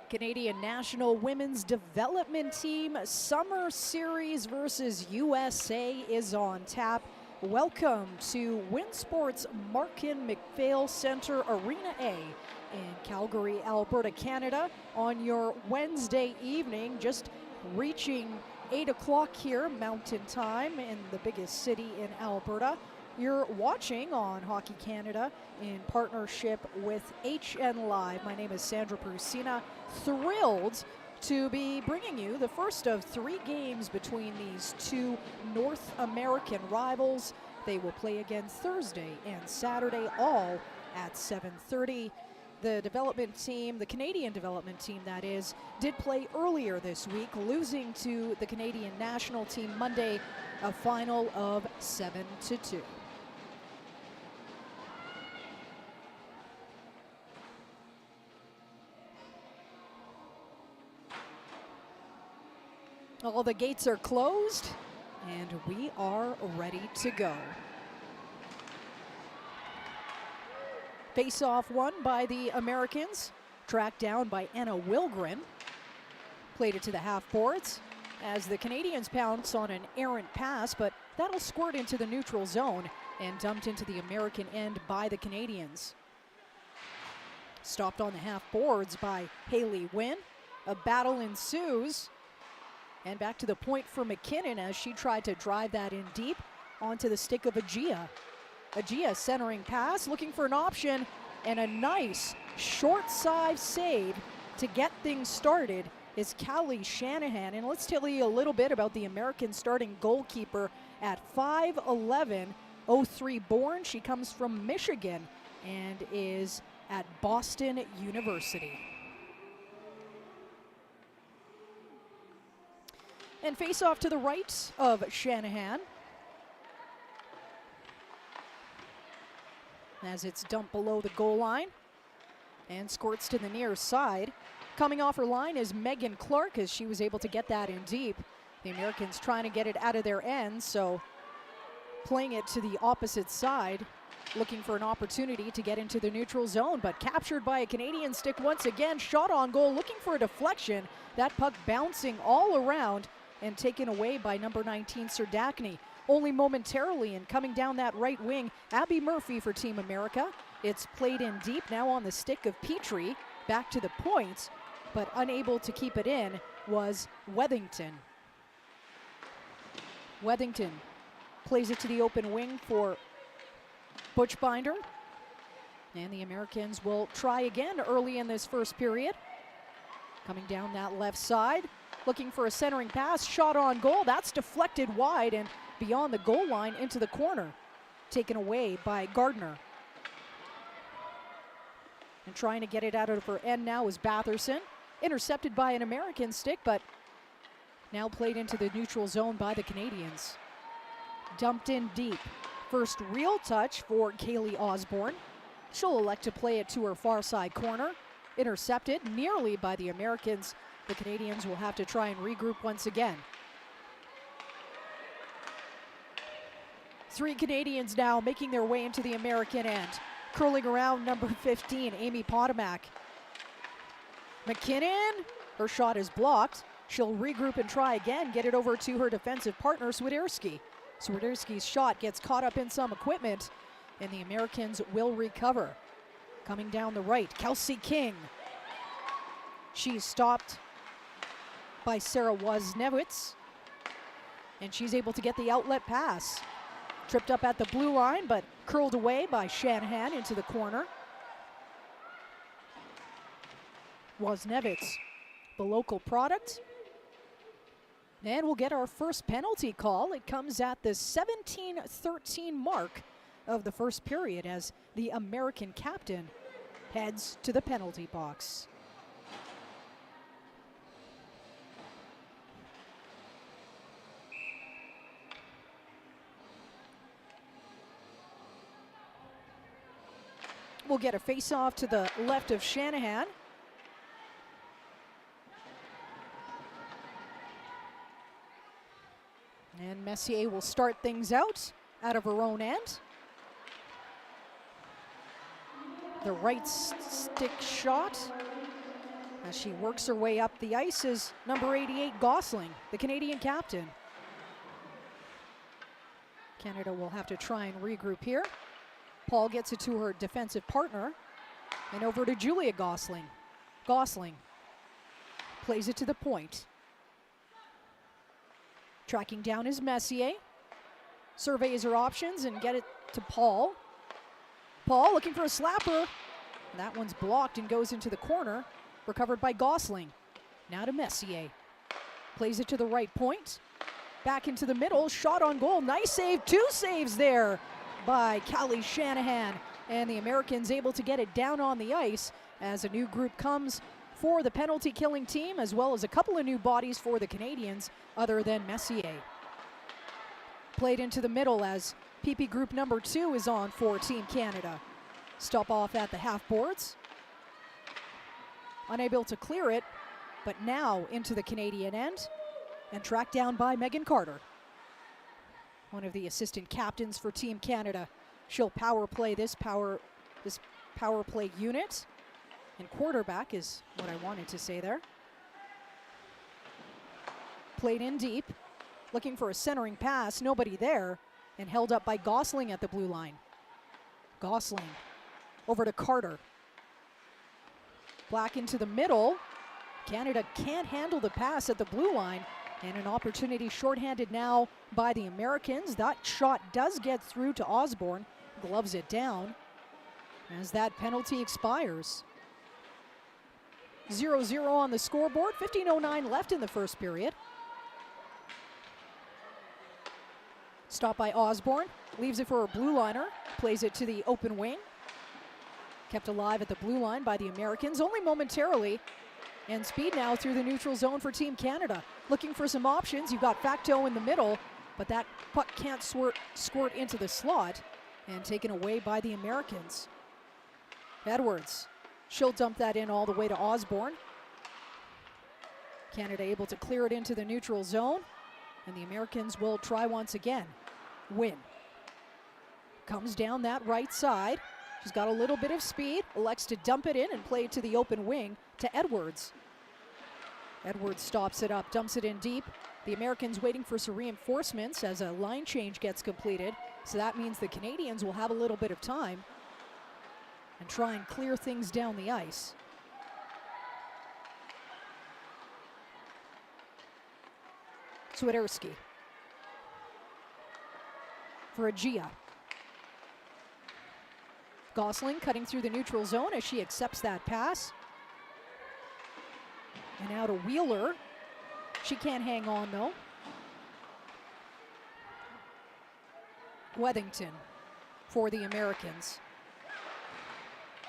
Canadian National Women's Development Team Summer Series versus USA is on tap. Welcome to WinSports Markin McPhail Centre Arena A in Calgary, Alberta, Canada on your Wednesday evening, just reaching 8 o'clock here Mountain Time in the biggest city in Alberta. You're watching on Hockey Canada in partnership with HN Live. My name is Sandra Prusina. Thrilled to be bringing you the first of 3 games between these two North American rivals. They will play again Thursday and Saturday, all at 7:30. The development team, the Canadian development team that is, did play earlier this week, losing to the Canadian national team Monday, a final of 7-2. All the gates are closed, and we are ready to go. Face-off won by the Americans, tracked down by Anna Wilgren. Played it to the half boards as the Canadians pounce on an errant pass, but that'll squirt into the neutral zone and dumped into the American end by the Canadians. Stopped on the half boards by Haley Wynn. A battle ensues. And back to the point for McKinnon as she tried to drive that in deep onto the stick of Agia. Agia centering pass, looking for an option, and a nice short side save to get things started is Callie Shanahan. And let's tell you a little bit about the American starting goalkeeper at 5'11", 03 born. She comes from Michigan and is at Boston University. And face off to the right of Shanahan as it's dumped below the goal line and squirts to the near side. Coming off her line is Megan Clark as she was able to get that in deep. The Americans trying to get it out of their end, so playing it to the opposite side, looking for an opportunity to get into the neutral zone, but captured by a Canadian stick once again. Shot on goal, looking for a deflection. That puck bouncing all around and taken away by number 19, Serdachny. Only momentarily, and coming down that right wing, Abby Murphy for Team America. It's played in deep, now on the stick of Petrie, back to the point, but unable to keep it in was Wethington. Wethington plays it to the open wing for Butchbinder, and the Americans will try again early in this first period. Coming down that left side, looking for a centering pass, shot on goal. That's deflected wide and beyond the goal line into the corner. Taken away by Gardner. And trying to get it out of her end now is Batherson. Intercepted by an American stick, but now played into the neutral zone by the Canadians. Dumped in deep. First real touch for Kaylee Osborne. She'll elect to play it to her far side corner. Intercepted nearly by the Americans. The Canadians will have to try and regroup once again. 3 Canadians now making their way into the American end. Curling around number 15, Amy Potomac. McKinnon, her shot is blocked. She'll regroup and try again, get it over to her defensive partner, Swiderski. Swiderski's shot gets caught up in some equipment, and the Americans will recover. Coming down the right, Kelsey King. She's stopped by Sarah Wozniewicz, and she's able to get the outlet pass. Tripped up at the blue line, but curled away by Shanahan into the corner. Wozniewicz, the local product. And we'll get our first penalty call. It comes at the 17:13 mark of the first period as the American captain heads to the penalty box. We'll get a face-off to the left of Shanahan. And Messier will start things out of her own end. The right stick shot As she works her way up the ice is number 88, Gosling, the Canadian captain. Canada will have to try and regroup here. Paul gets it to her defensive partner. And over to Julia Gosling. Gosling plays it to the point. Tracking down is Messier. Surveys her options and get it to Paul. Paul looking for a slapper. That one's blocked and goes into the corner. Recovered by Gosling. Now to Messier. Plays it to the right point. Back into the middle. Shot on goal. Nice save. 2 saves there by Callie Shanahan. And the Americans able to get it down on the ice as a new group comes for the penalty killing team, as well as a couple of new bodies for the Canadians other than Messier. Played into the middle as PP group number 2 is on for Team Canada. Stop off at the half boards. Unable to clear it, but now into the Canadian end and tracked down by Megan Carter. One of the assistant captains for Team Canada. She'll power play this power play unit. And quarterback is what I wanted to say there. Played in deep, looking for a centering pass, nobody there, and held up by Gosling at the blue line. Gosling over to Carter. Black into the middle. Canada can't handle the pass at the blue line, and an opportunity shorthanded now by the Americans. That shot does get through to Osborne, gloves it down as that penalty expires. 0-0 on the scoreboard, 15:09 left in the first period. Stopped by Osborne, leaves it for a blue liner, plays it to the open wing. Kept alive at the blue line by the Americans, only momentarily. And speed now through the neutral zone for Team Canada. Looking for some options, you've got Facto in the middle, but that puck can't squirt into the slot, and taken away by the Americans. Edwards, she'll dump that in all the way to Osborne. Canada able to clear it into the neutral zone, and the Americans will try once again. Win. Comes down that right side. She's got a little bit of speed, elects to dump it in and play it to the open wing to Edwards. Edwards stops it up, dumps it in deep. The Americans waiting for some reinforcements as a line change gets completed. So that means the Canadians will have a little bit of time and try and clear things down the ice. Swiderski for Agia. Gosling cutting through the neutral zone as she accepts that pass. And now to Wheeler. She can't hang on though. Wethington for the Americans.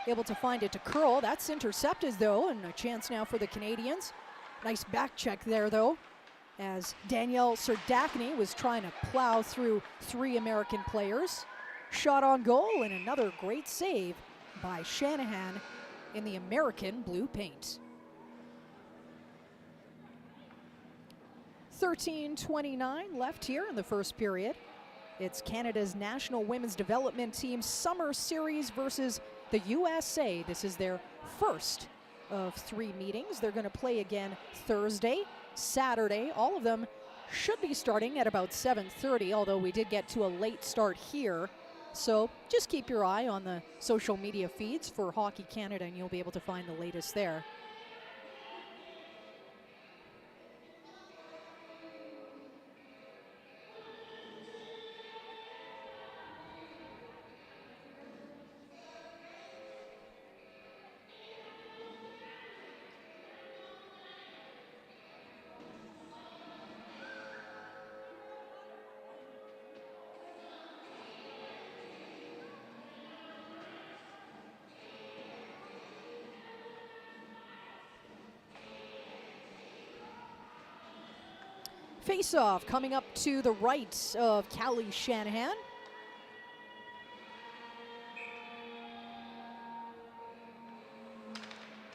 Able to find it to Curl. That's intercepted though, and a chance now for the Canadians. Nice back check there though, as Danielle Serdachny was trying to plow through 3 American players. Shot on goal and another great save by Shanahan in the American blue paint. 13:29 left here in the first period. It's Canada's National Women's Development Team Summer Series versus the USA. This is their first of 3 meetings. They're going to play again Thursday, Saturday. All of them should be starting at about 7:30, although we did get to a late start here. So just keep your eye on the social media feeds for Hockey Canada and you'll be able to find the latest there. Face-off coming up to the right of Callie Shanahan.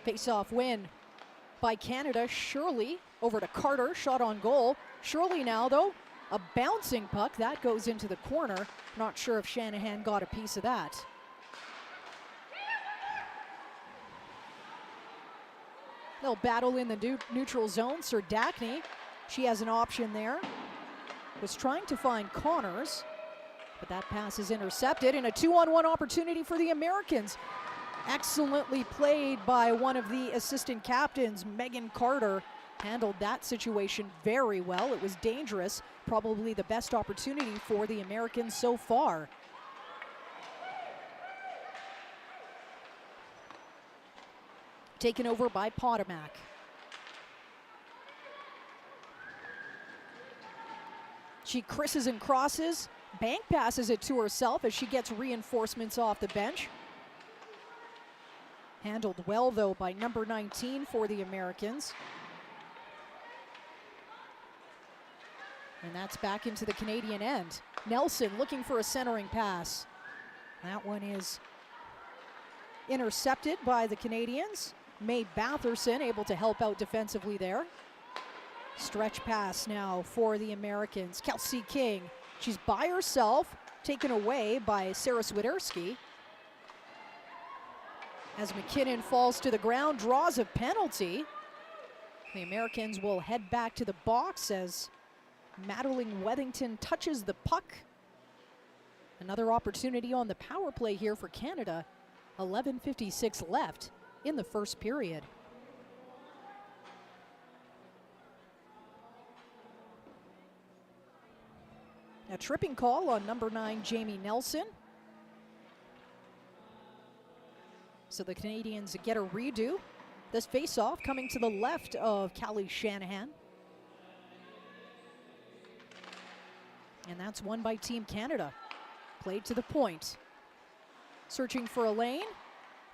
Face-off win by Canada. Shirley over to Carter, shot on goal. Shirley now though, a bouncing puck that goes into the corner. Not sure if Shanahan got a piece of that. They'll battle in the neutral zone. Serdachny, she has an option there. Was trying to find Connors, but that pass is intercepted, and a 2-on-1 opportunity for the Americans. Excellently played by one of the assistant captains. Megan Carter handled that situation very well. It was dangerous, probably the best opportunity for the Americans so far. Taken over by Potomac. She crisses and crosses, bank passes it to herself as she gets reinforcements off the bench. Handled well, though, by number 19 for the Americans. And that's back into the Canadian end. Nelson looking for a centering pass. That one is intercepted by the Canadians. Mae Batherson able to help out defensively there. Stretch pass now for the Americans. Kelsey King, she's by herself, taken away by Sarah Swiderski. As McKinnon falls to the ground, draws a penalty. The Americans will head back to the box as Madeline Wethington touches the puck. Another opportunity on the power play here for Canada. 11:56 left in the first period. A tripping call on number 9, Jamie Nelson. So the Canadians get a redo. This face-off coming to the left of Callie Shanahan. And that's won by Team Canada. Played to the point. Searching for a lane.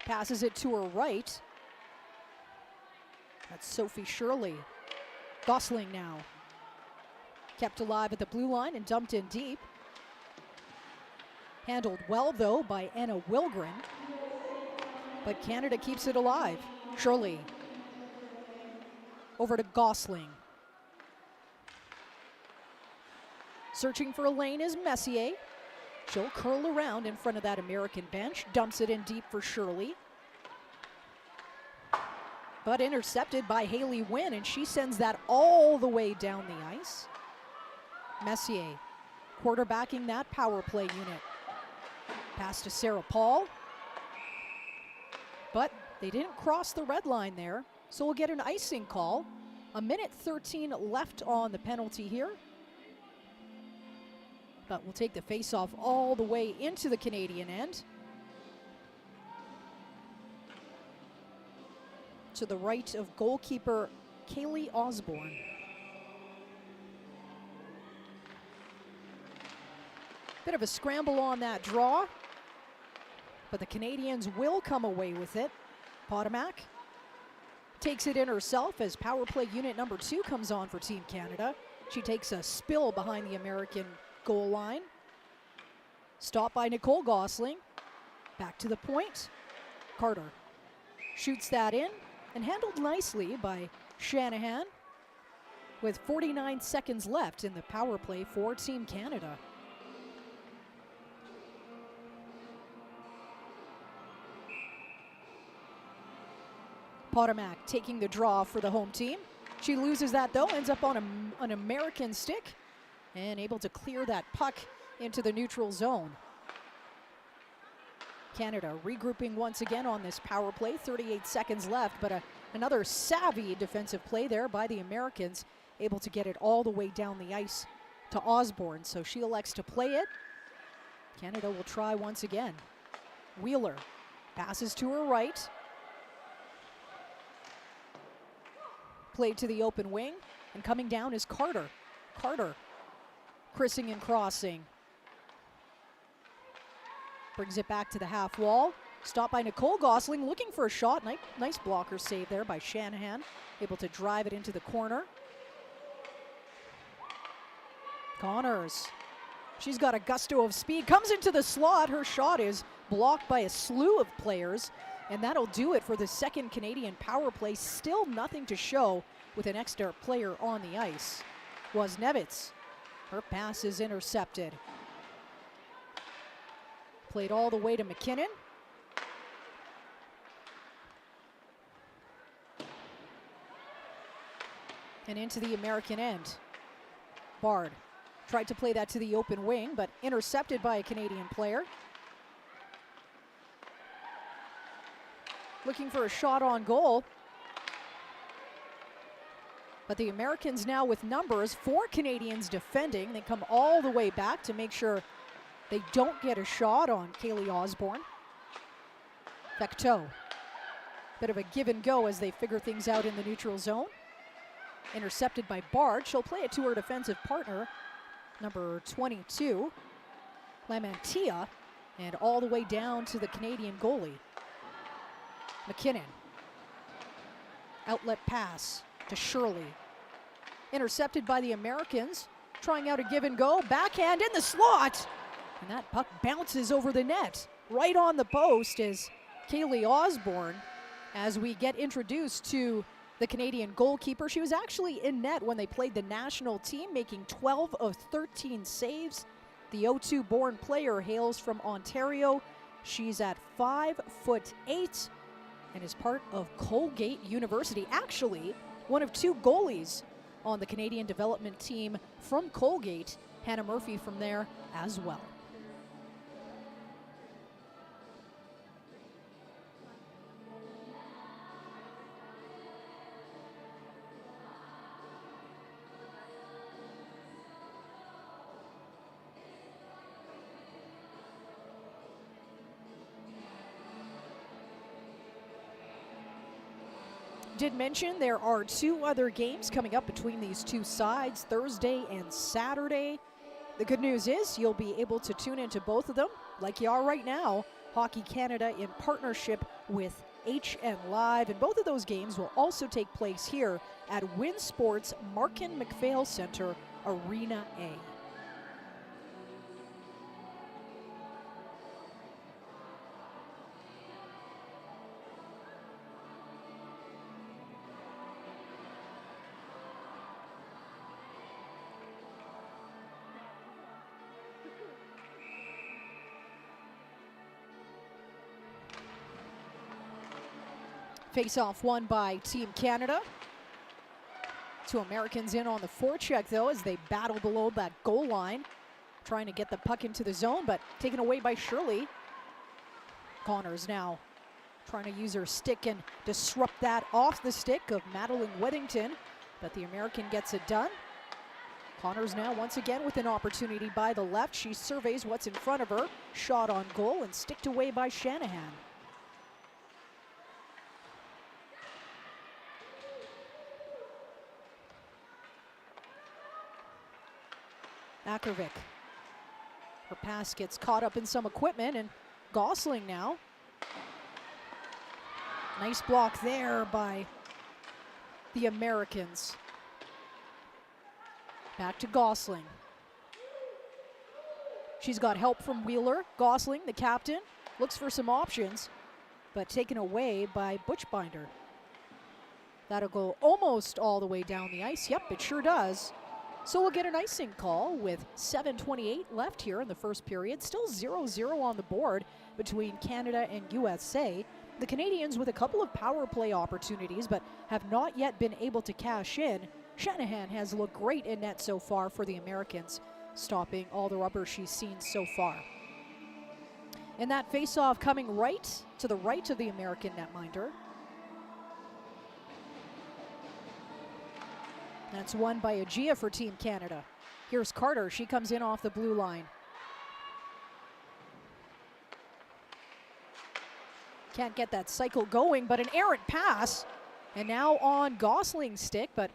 Passes it to her right. That's Sophie Shirley. Gosling now. Kept alive at the blue line and dumped in deep. Handled well, though, by Anna Wilgren. But Canada keeps it alive. Shirley. Over to Gosling. Searching for a lane is Messier. She'll curl around in front of that American bench. Dumps it in deep for Shirley. But intercepted by Haley Wynn, and she sends that all the way down the ice. Messier quarterbacking that power play unit. Pass to Sarah Paul. But they didn't cross the red line there, so we'll get an icing call. 1:13 left on the penalty here. But we'll take the face-off all the way into the Canadian end. To the right of goalkeeper Kaylee Osborne. Bit of a scramble on that draw, but the Canadians will come away with it. Potomac takes it in herself as power play unit number 2 comes on for Team Canada. She takes a spill behind the American goal line. Stopped by Nicole Gosling. Back to the point. Carter shoots that in and handled nicely by Shanahan with 49 seconds left in the power play for Team Canada. Potomac taking the draw for the home team. She loses that, though, ends up on an American stick and able to clear that puck into the neutral zone. Canada regrouping once again on this power play. 38 seconds left, but another savvy defensive play there by the Americans, able to get it all the way down the ice to Osborne, so she elects to play it. Canada will try once again. Wheeler passes to her right. Played to the open wing, and coming down is Carter. Carter crissing and crossing. Brings it back to the half wall. Stopped by Nicole Gosling, looking for a shot. Nice blocker save there by Shanahan. Able to drive it into the corner. Connors. She's got a gusto of speed. Comes into the slot. Her shot is blocked by a slew of players. And that'll do it for the second Canadian power play. Still nothing to show with an extra player on the ice. Wozniewicz. Her pass is intercepted. Played all the way to McKinnon. And into the American end. Bard tried to play that to the open wing, but intercepted by a Canadian player. Looking for a shot on goal. But the Americans now with numbers, 4 Canadians defending. They come all the way back to make sure they don't get a shot on Kaylee Osborne. Vecteau. Bit of a give and go as they figure things out in the neutral zone. Intercepted by Bard. She'll play it to her defensive partner, number 22, Lamantia, and all the way down to the Canadian goalie. McKinnon. Outlet pass to Shirley. Intercepted by the Americans. Trying out a give and go. Backhand in the slot. And that puck bounces over the net. Right on the post is Kaylee Osborne as we get introduced to the Canadian goalkeeper. She was actually in net when they played the national team, making 12 of 13 saves. The 02-born player hails from Ontario. She's at 5'8" and is part of Colgate University. Actually, one of 2 goalies on the Canadian development team from Colgate. Hannah Murphy from there as well. Did mention there are 2 other games coming up between these 2 sides, Thursday and Saturday. The good news is you'll be able to tune into both of them like you are right now. Hockey Canada in partnership with HN Live, and both of those games will also take place here at WinSports Markin MacPhail Center Arena A. Face-off won by Team Canada. 2 Americans in on the forecheck, though, as they battle below that goal line. Trying to get the puck into the zone, but taken away by Shirley. Connors now trying to use her stick and disrupt that off the stick of Madeline Weddington, but the American gets it done. Connors now once again with an opportunity by the left. She surveys what's in front of her. Shot on goal and sticked away by Shanahan. Akervik. Her pass gets caught up in some equipment, and Gosling now. Nice block there by the Americans. Back to Gosling. She's got help from Wheeler. Gosling, the captain, looks for some options, but taken away by Butchbinder. That'll go almost all the way down the ice. Yep, it sure does. So we'll get an icing call with 7:28 left here in the first period. Still 0-0 on the board between Canada and USA. The Canadians with a couple of power play opportunities, but have not yet been able to cash in. Shanahan has looked great in net so far for the Americans, stopping all the rubber she's seen so far. And that face-off coming right to the right of the American netminder. That's won by Agia for Team Canada. Here's Carter. She comes in off the blue line. Can't get that cycle going, but an errant pass. And now on Gosling's stick, but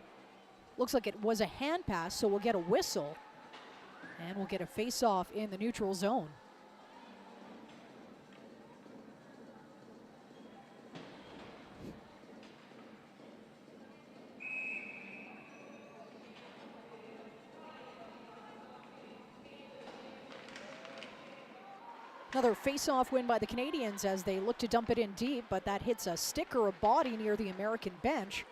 looks like it was a hand pass, so we'll get a whistle. And we'll get a face-off in the neutral zone. Another face-off win by the Canadians as they look to dump it in deep, but that hits a stick or a body near the American bench.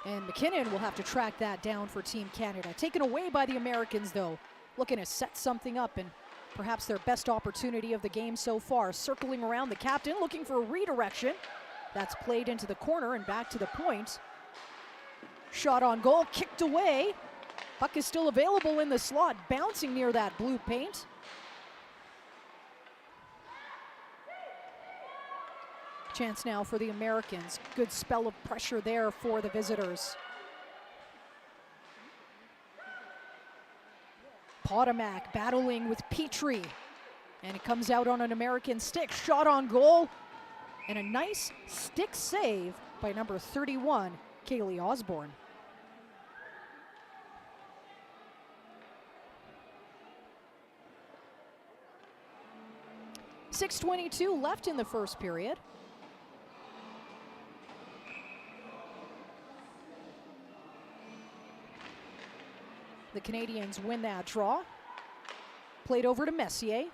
And McKinnon will have to track that down for Team Canada. Taken away by the Americans, though. Looking to set something up, and perhaps their best opportunity of the game so far. Circling around the captain, looking for a redirection. That's played into the corner and back to the point. Shot on goal, kicked away. Puck is still available in the slot, bouncing near that blue paint. Chance now for the Americans. Good spell of pressure there for the visitors. Potomac battling with Petrie. And it comes out on an American stick. Shot on goal. And a nice stick save by number 31, Kaylee Osborne. .6:22 left in the first period. The Canadians win that draw. Played over to Messier,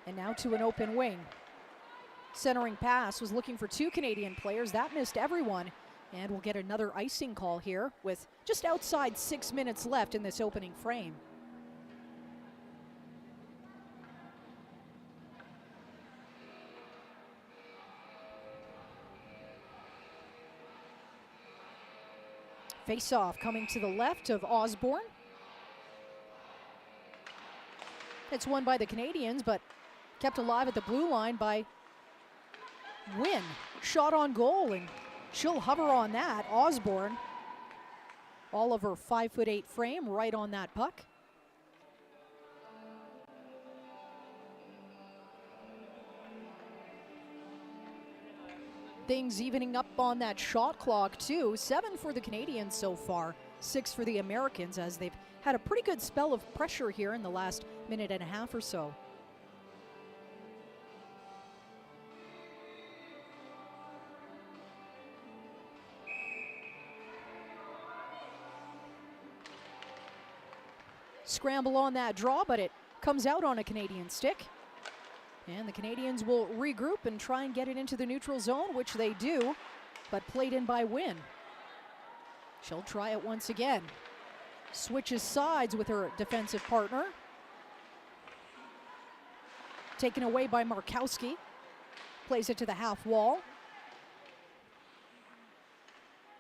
and now to an open wing. Centering pass was looking for two Canadian players. That missed everyone, and we'll get another icing call here with just outside 6 minutes left in this opening frame. Face-off coming to the left of Osborne. It's won by the Canadians, but kept alive at the blue line by Wynn. Shot on goal, and she'll hover on that. Osborne, all of her 5'8" frame, right on that puck. Things evening up on that shot clock too. 7 for the Canadians so far, 6 for the Americans, as they've had a pretty good spell of pressure here in the last minute and a half or so. Scramble on that draw, but it comes out on a Canadian stick. And the Canadians will regroup and try and get it into the neutral zone, which they do, but played in by Wynn. She'll try it once again. Switches sides with her defensive partner. Taken away by Markowski. Plays it to the half wall.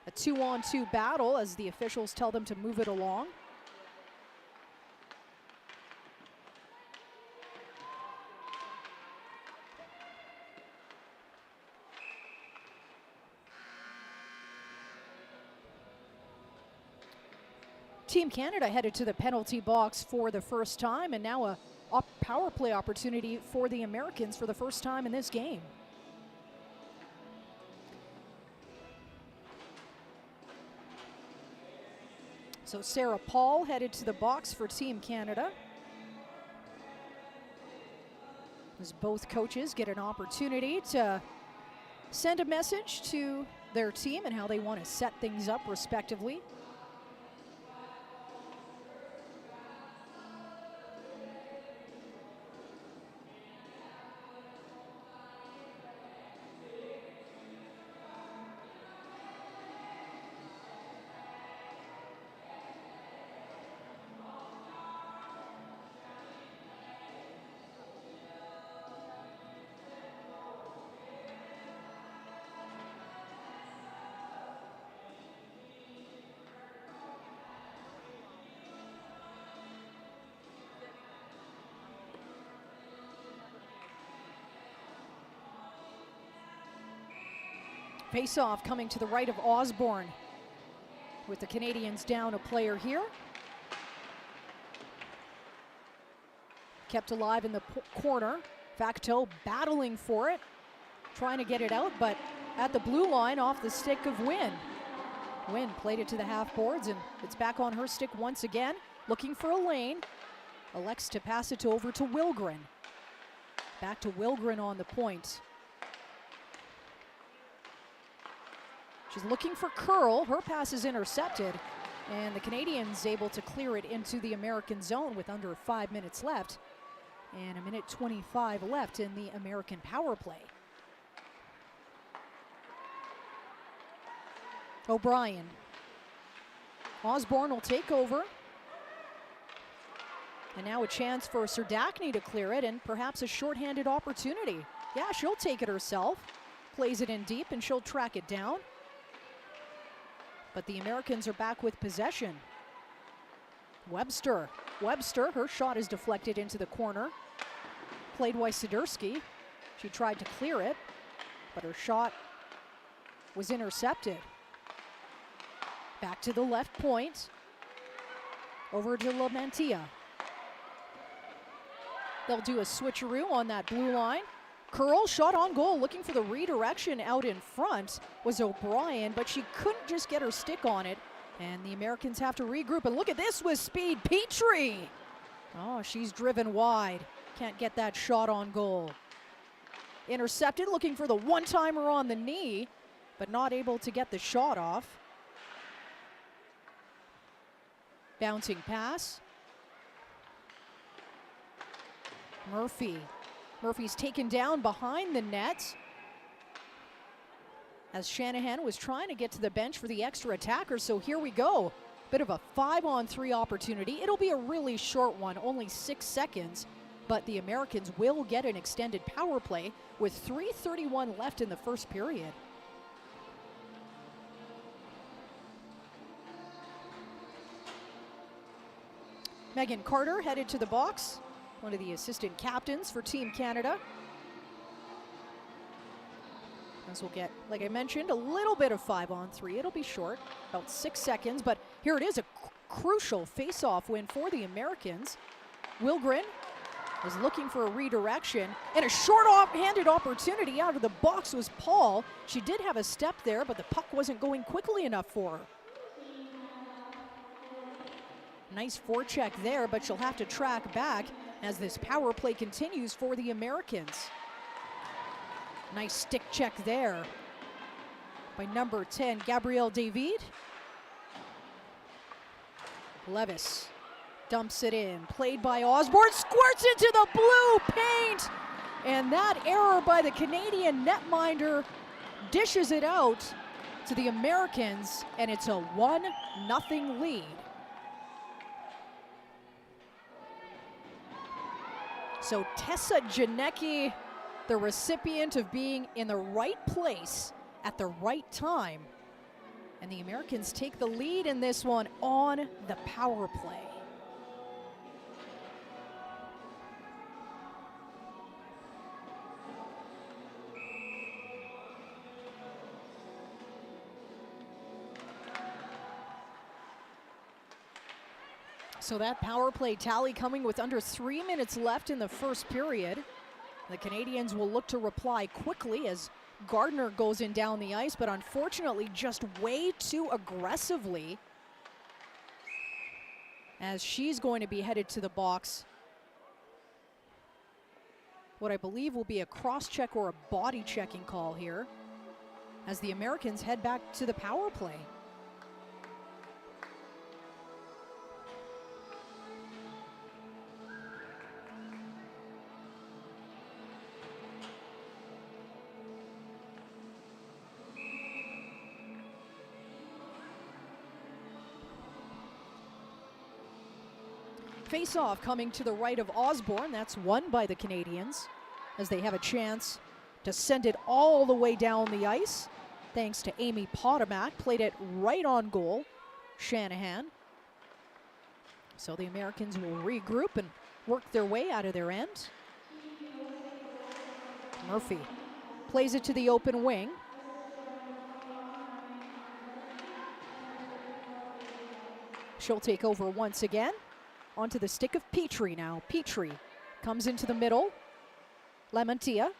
A 2-on-2 battle as the officials tell them to move it along. Team Canada headed to the penalty box for the first time, and now a power play opportunity for the Americans for the first time in this game. So Sarah Paul headed to the box for Team Canada, as both coaches get an opportunity to send a message to their team and how they want to set things up respectively. Face-off coming to the right of Osborne, with the Canadians down a player here. Kept alive in the corner. Facto battling for it, trying to get it out, but at the blue line off the stick of Wynn. Wynn played it to the half boards, and it's back on her stick once again, looking for a lane. Elects to pass it over to Wilgren. Back to Wilgren on the point. She's looking for Curl. Her pass is intercepted, and the Canadians able to clear it into the American zone with under 5 minutes left, and 1:25 left in the American power play. O'Brien. Osborne will take over. And now a chance for Serdachny to clear it, and perhaps a shorthanded opportunity. Yeah, she'll take it herself. Plays it in deep, and she'll track it down. but the Americans are back with possession. Webster, her shot is deflected into the corner. Played by Sidursky. She tried to clear it, but her shot was intercepted. Back to the left point. Over to Lamantia. They'll do a switcheroo on that blue line. Curl, shot on goal, looking for the redirection out in front was O'Brien, but she couldn't just get her stick on it. And the Americans have to regroup. And look at this with speed, Petrie. Oh, she's driven wide. Can't get that shot on goal. Intercepted, looking for the one-timer on the knee, but not able to get the shot off. Bouncing pass. Murphy's taken down behind the net as Shanahan was trying to get to the bench for the extra attacker. So here we go. Bit of a 5-on-3 opportunity. It'll be a really short one, only 6 seconds, but the Americans will get an extended power play with 3:31 left in the first period. Megan Carter headed to the box, one of the assistant captains for Team Canada. As we'll get, like I mentioned, a little bit of 5-on-3. It'll be short, about 6 seconds, but here it is, a crucial face-off win for the Americans. Wilgren was looking for a redirection, and a short off-handed opportunity out of the box was Paul. She did have a step there, but the puck wasn't going quickly enough for her. Nice forecheck there, but she'll have to track back as this power play continues for the Americans. Nice stick check there by number 10, Gabrielle David. Levis dumps it in, played by Osborne, squirts into the blue paint, and that error by the Canadian netminder dishes it out to the Americans, and it's a 1-0 lead. So Tessa Janecki, the recipient of being in the right place at the right time. And the Americans take the lead in this one on the power play. So that power play tally coming with under 3 minutes left in the first period. The Canadians will look to reply quickly as Gardner goes in down the ice, but unfortunately just way too aggressively, as she's going to be headed to the box. What I believe will be a cross-check or a body checking call here as the Americans head back to the power play. Face-off coming to the right of Osborne. That's won by the Canadians as they have a chance to send it all the way down the ice. Thanks to Amy Potomac. Played it right on goal. Shanahan. So the Americans will regroup and work their way out of their end. Murphy plays it to the open wing. She'll take over once again. Onto the stick of Petrie now. Petrie comes into the middle. Lamantia.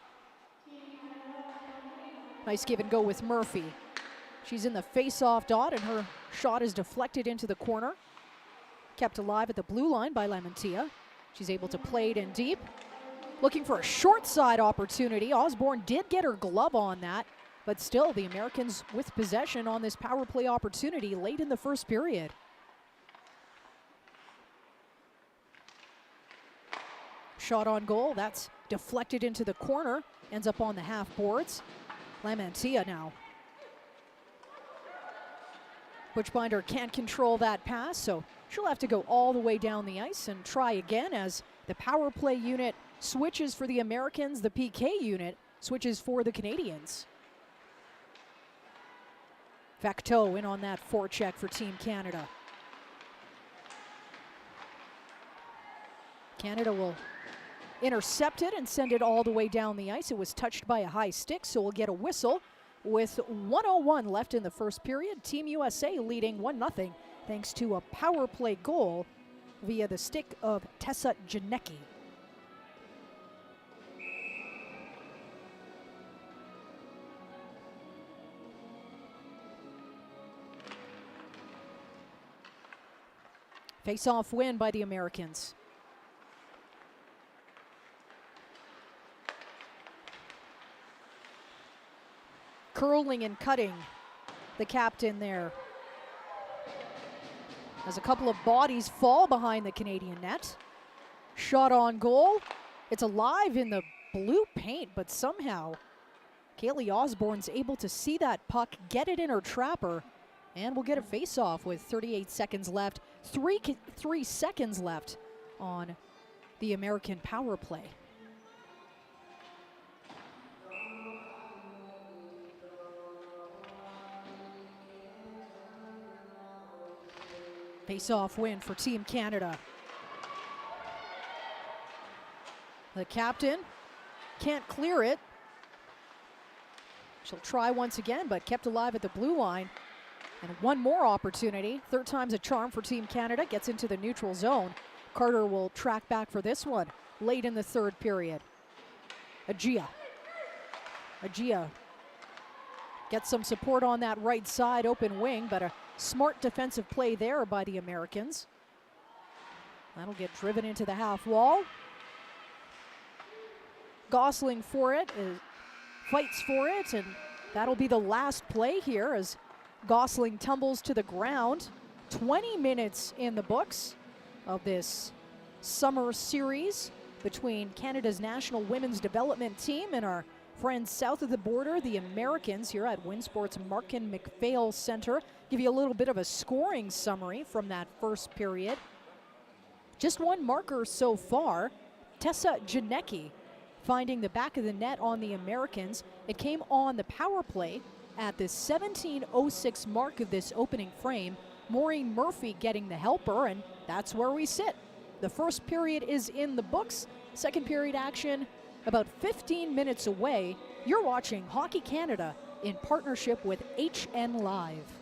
Nice give and go with Murphy. She's in the face-off dot and her shot is deflected into the corner. Kept alive at the blue line by Lamantia. She's able to play it in deep. Looking for a short side opportunity. Osborne did get her glove on that, but still the Americans with possession on this power play opportunity late in the first period. Shot on goal, that's deflected into the corner, ends up on the half boards. Lamantia now. Butchbinder can't control that pass, so she'll have to go all the way down the ice and try again as the power play unit switches for the Americans, the PK unit switches for the Canadians. Facteau in on that forecheck for Team Canada. Canada will intercept it and send it all the way down the ice. It was touched by a high stick, so we'll get a whistle with 1:01 left in the first period. Team USA leading 1-0 thanks to a power play goal via the stick of Tessa Janecki. Face-off win by the Americans. Curling and cutting the captain there. As a couple of bodies fall behind the Canadian net. Shot on goal. It's alive in the blue paint, but somehow Kaylee Osborne's able to see that puck, get it in her trapper, and we'll get a face-off with 38 seconds left. Three seconds left on the American power play. Face-off win for Team Canada. The captain can't clear it. She'll try once again, but kept alive at the blue line. And one more opportunity. Third time's a charm for Team Canada. Gets into the neutral zone. Carter will track back for this one late in the third period. Agia gets some support on that right side, open wing, but a smart defensive play there by the Americans. That'll get driven into the half wall. Gosling for it, fights for it, and that'll be the last play here as Gosling tumbles to the ground. 20 minutes in the books of this summer series between Canada's national women's development team and our friends south of the border, the Americans, here at WinSports Markin MacPhail Center. Give you a little bit of a scoring summary from that first period. Just one marker so far. Tessa Janecki finding the back of the net on the Americans. It came on the power play at the 17:06 mark of this opening frame. Maureen Murphy getting the helper, and that's where we sit. The first period is in the books. Second period action about 15 minutes away. You're watching Hockey Canada in partnership with HN Live.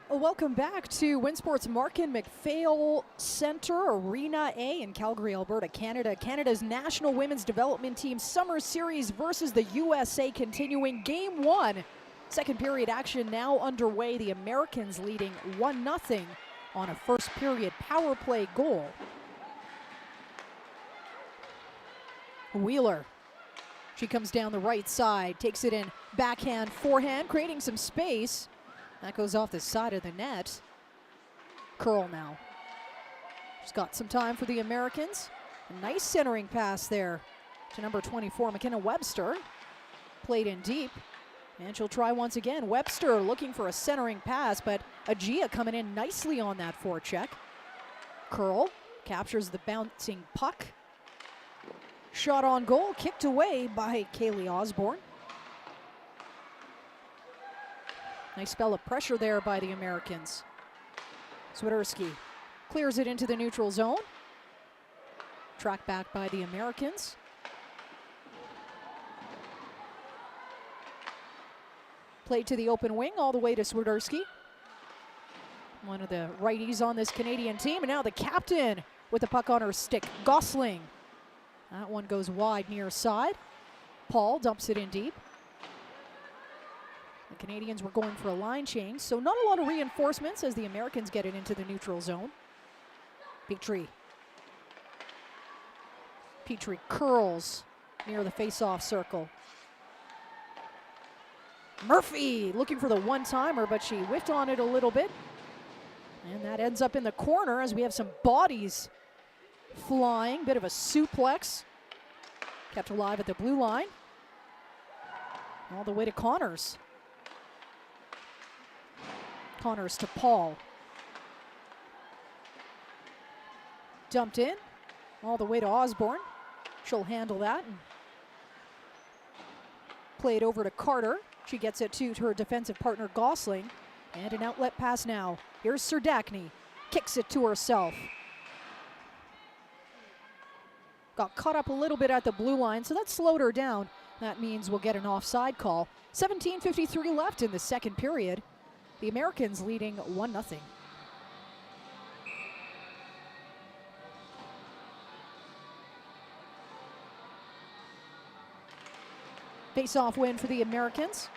Welcome back to Winsports Markin MacPhail Centre, Arena A in Calgary, Alberta, Canada. Canada's national women's development team summer series versus the USA continuing. Game one, second period action now underway. The Americans leading 1-0 on a first period power play goal. Wheeler, she comes down the right side, takes it in backhand, forehand, creating some space. That goes off the side of the net. Curl now. She's got some time for the Americans. A nice centering pass there to number 24, McKenna Webster. Played in deep. And she'll try once again. Webster looking for a centering pass, but Agia coming in nicely on that forecheck. Curl captures the bouncing puck. Shot on goal, kicked away by Kaylee Osborne. Nice spell of pressure there by the Americans. Swiderski clears it into the neutral zone. Tracked back by the Americans. Played to the open wing all the way to Swiderski. One of the righties on this Canadian team. And now the captain with the puck on her stick, Gosling. That one goes wide near side. Paul dumps it in deep. The Canadians were going for a line change, so not a lot of reinforcements as the Americans get it into the neutral zone. Petrie curls near the face-off circle. Murphy looking for the one-timer, but she whiffed on it a little bit. And that ends up in the corner as we have some bodies flying. Bit of a suplex. Kept alive at the blue line. All the way to Connors. Connors to Paul. Dumped in. All the way to Osborne. She'll handle that. And play it over to Carter. She gets it to her defensive partner Gosling. And an outlet pass now. Here's Serdachny. Kicks it to herself. Got caught up a little bit at the blue line, so that slowed her down. That means we'll get an offside call. 17:53 left in the second period. The Americans leading 1-0. Face-off win for the Americans.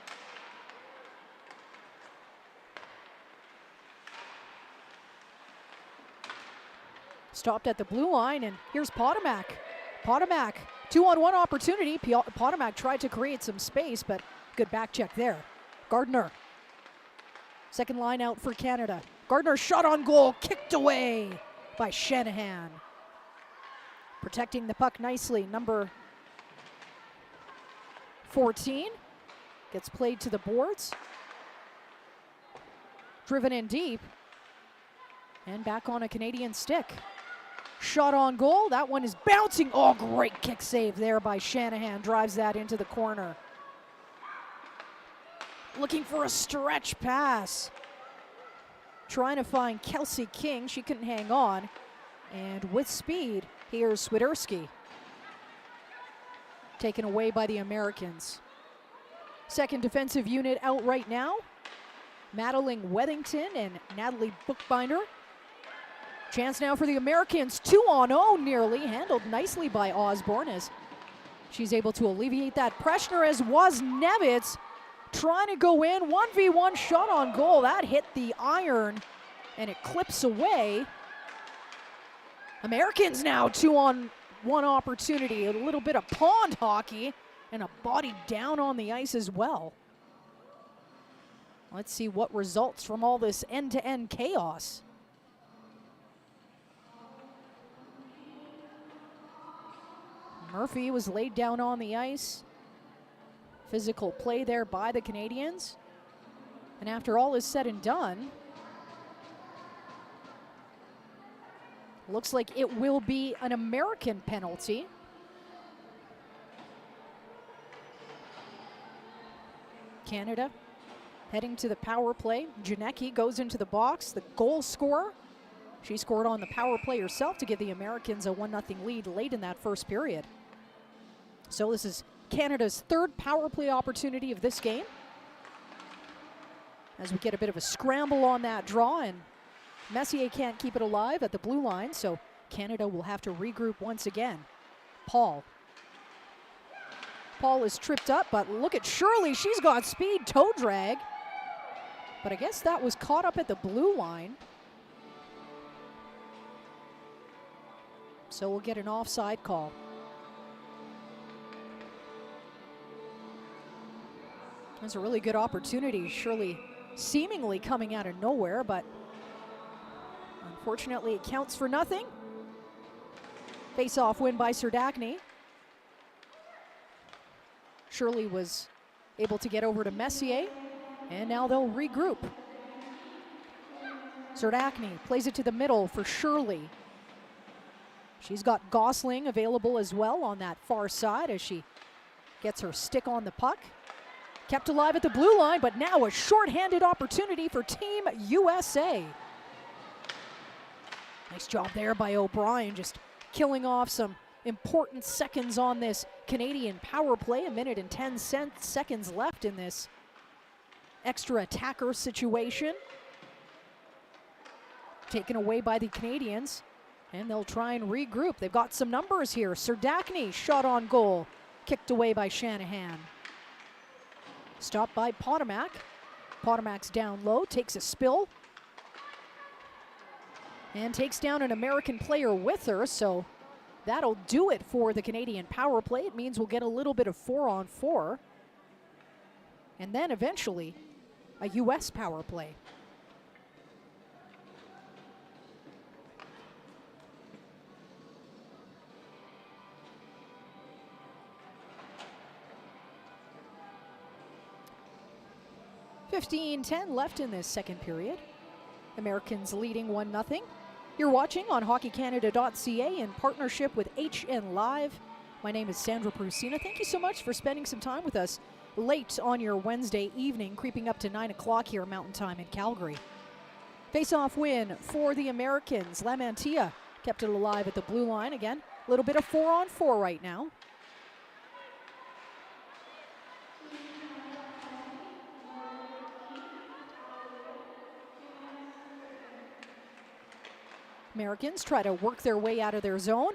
Stopped at the blue line, and here's Potomac. Potomac, 2-on-1 opportunity. Potomac tried to create some space, but good back check there. Gardner. Second line out for Canada. Gardner shot on goal, kicked away by Shanahan. Protecting the puck nicely, number 14. Gets played to the boards. Driven in deep. And back on a Canadian stick. Shot on goal, that one is bouncing. Oh, great kick save there by Shanahan. Drives that into the corner. Looking for a stretch pass. Trying to find Kelsey King, she couldn't hang on. And with speed, here's Swiderski. Taken away by the Americans. Second defensive unit out right now. Madeline Wethington and Natalie Bookbinder. Chance now for the Americans, 2-on-0 nearly, handled nicely by Osborne as she's able to alleviate that pressure, as was Nevitz trying to go in, 1v1 shot on goal. That hit the iron and it clips away. Americans now 2-on-1 opportunity, a little bit of pond hockey and a body down on the ice as well. Let's see what results from all this end-to-end chaos. Murphy was laid down on the ice. Physical play there by the Canadians. And after all is said and done, looks like it will be an American penalty. Canada heading to the power play. Janicki goes into the box, the goal scorer. She scored on the power play herself to give the Americans a 1-0 lead late in that first period. So this is Canada's third power play opportunity of this game. As we get a bit of a scramble on that draw, and Messier can't keep it alive at the blue line, so Canada will have to regroup once again. Paul is tripped up, but look at Shirley. She's got speed, toe drag. But I guess that was caught up at the blue line. So we'll get an offside call. That's a really good opportunity. Shirley seemingly coming out of nowhere, but unfortunately it counts for nothing. Face-off win by Serdachny. Shirley was able to get over to Messier, and now they'll regroup. Serdachny plays it to the middle for Shirley. She's got Gosling available as well on that far side as she gets her stick on the puck. Kept alive at the blue line, but now a shorthanded opportunity for Team USA. Nice job there by O'Brien, just killing off some important seconds on this Canadian power play. 1 minute and 10 seconds left in this extra attacker situation. Taken away by the Canadians, and they'll try and regroup. They've got some numbers here. Serdachny, shot on goal, kicked away by Shanahan. Stopped by Potomac. Potomac's down low, takes a spill, and takes down an American player with her, so that'll do it for the Canadian power play. It means we'll get a little bit of 4-on-4, and then eventually a U.S. power play. .10 left in this second period. Americans leading 1-0. You're watching on hockeycanada.ca in partnership with HN Live. My name is Sandra Prusina. Thank you so much for spending some time with us late on your Wednesday evening, creeping up to 9 o'clock here Mountain Time in Calgary. Face-off win for the Americans. Lamantia kept it alive at the blue line again. A little bit of 4-on-4 right now. Americans try to work their way out of their zone,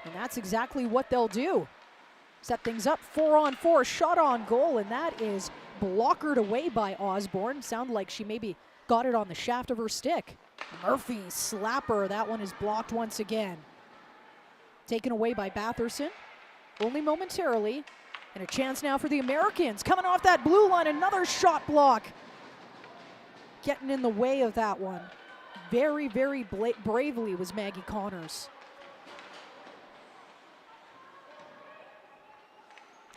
and that's exactly what they'll do. Set things up, 4-on-4, shot on goal, and that is blockered away by Osborne. Sounded like she maybe got it on the shaft of her stick. Murphy, slapper, that one is blocked once again. Taken away by Batherson, only momentarily, and a chance now for the Americans. Coming off that blue line, another shot block. Getting in the way of that one. Very, very bravely was Maggie Connors.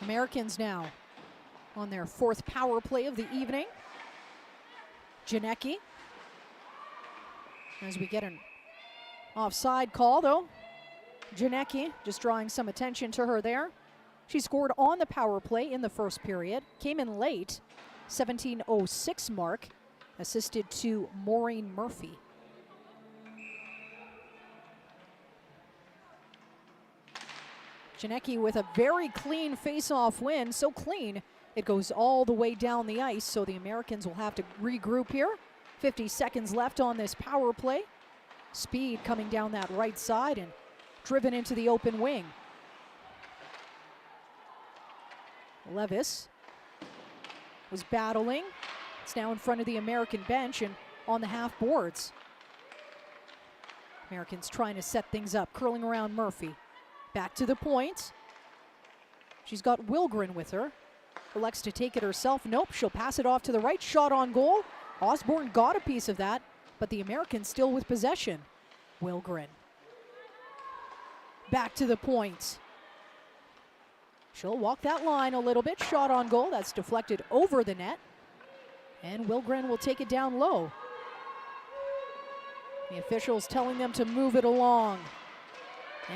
Americans now on their fourth power play of the evening. Janicki. As we get an offside call, though. Janicki just drawing some attention to her there. She scored on the power play in the first period. Came in late, 17:06 mark. Assisted to Maureen Murphy. Janicki with a very clean face-off win, so clean it goes all the way down the ice, so the Americans will have to regroup here. 50 seconds left on this power play. Speed coming down that right side and driven into the open wing. Levis was battling. It's now in front of the American bench and on the half boards. Americans trying to set things up, curling around Murphy. Back to the point. She's got Wilgren with her. Elects to take it herself. Nope, she'll pass it off to the right. Shot on goal. Osborne got a piece of that, but the Americans still with possession. Wilgren. Back to the point. She'll walk that line a little bit. Shot on goal. That's deflected over the net. And Wilgren will take it down low. The officials telling them to move it along.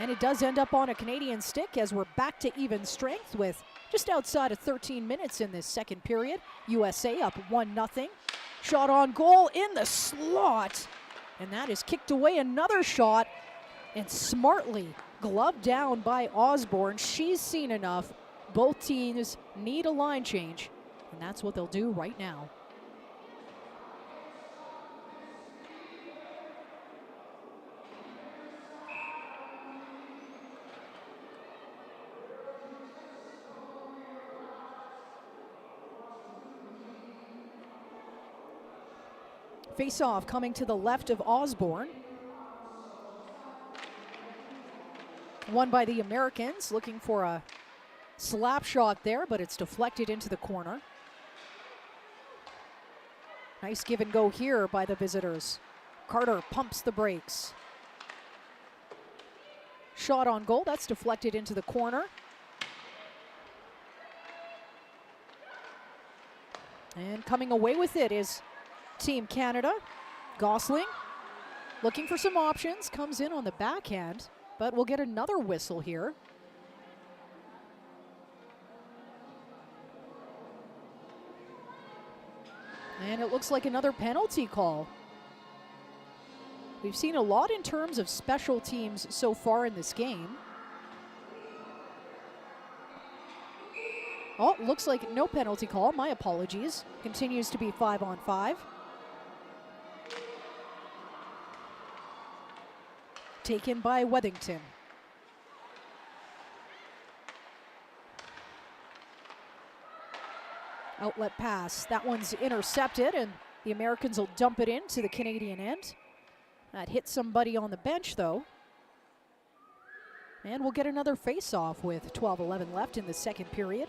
And it does end up on a Canadian stick as we're back to even strength with just outside of 13 minutes in this second period. USA up 1-0. Shot on goal in the slot. And that is kicked away. Another shot. And smartly gloved down by Osborne. She's seen enough. Both teams need a line change. And that's what they'll do right now. Face-off coming to the left of Osborne. Won by the Americans, looking for a slap shot there, but it's deflected into the corner. Nice give and go here by the visitors. Carter pumps the brakes. Shot on goal, that's deflected into the corner. And coming away with it is Team Canada. Gosling looking for some options, comes in on the backhand, but we'll get another whistle here. And it looks like another penalty call. We've seen a lot in terms of special teams so far in this game. Oh, looks like no penalty call. My apologies. Continues to be 5-on-5. Taken by Wethington. Outlet pass. That one's intercepted, and the Americans will dump it into the Canadian end. That hit somebody on the bench, though. And we'll get another face-off with 12:11 left in the second period.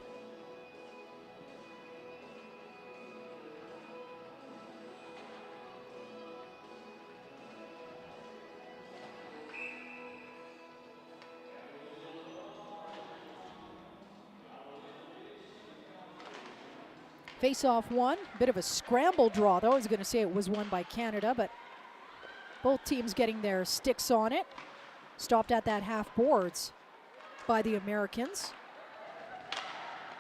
Face-off one, bit of a scramble draw though. I was going to say it was won by Canada, but both teams getting their sticks on it. Stopped at that half boards by the Americans.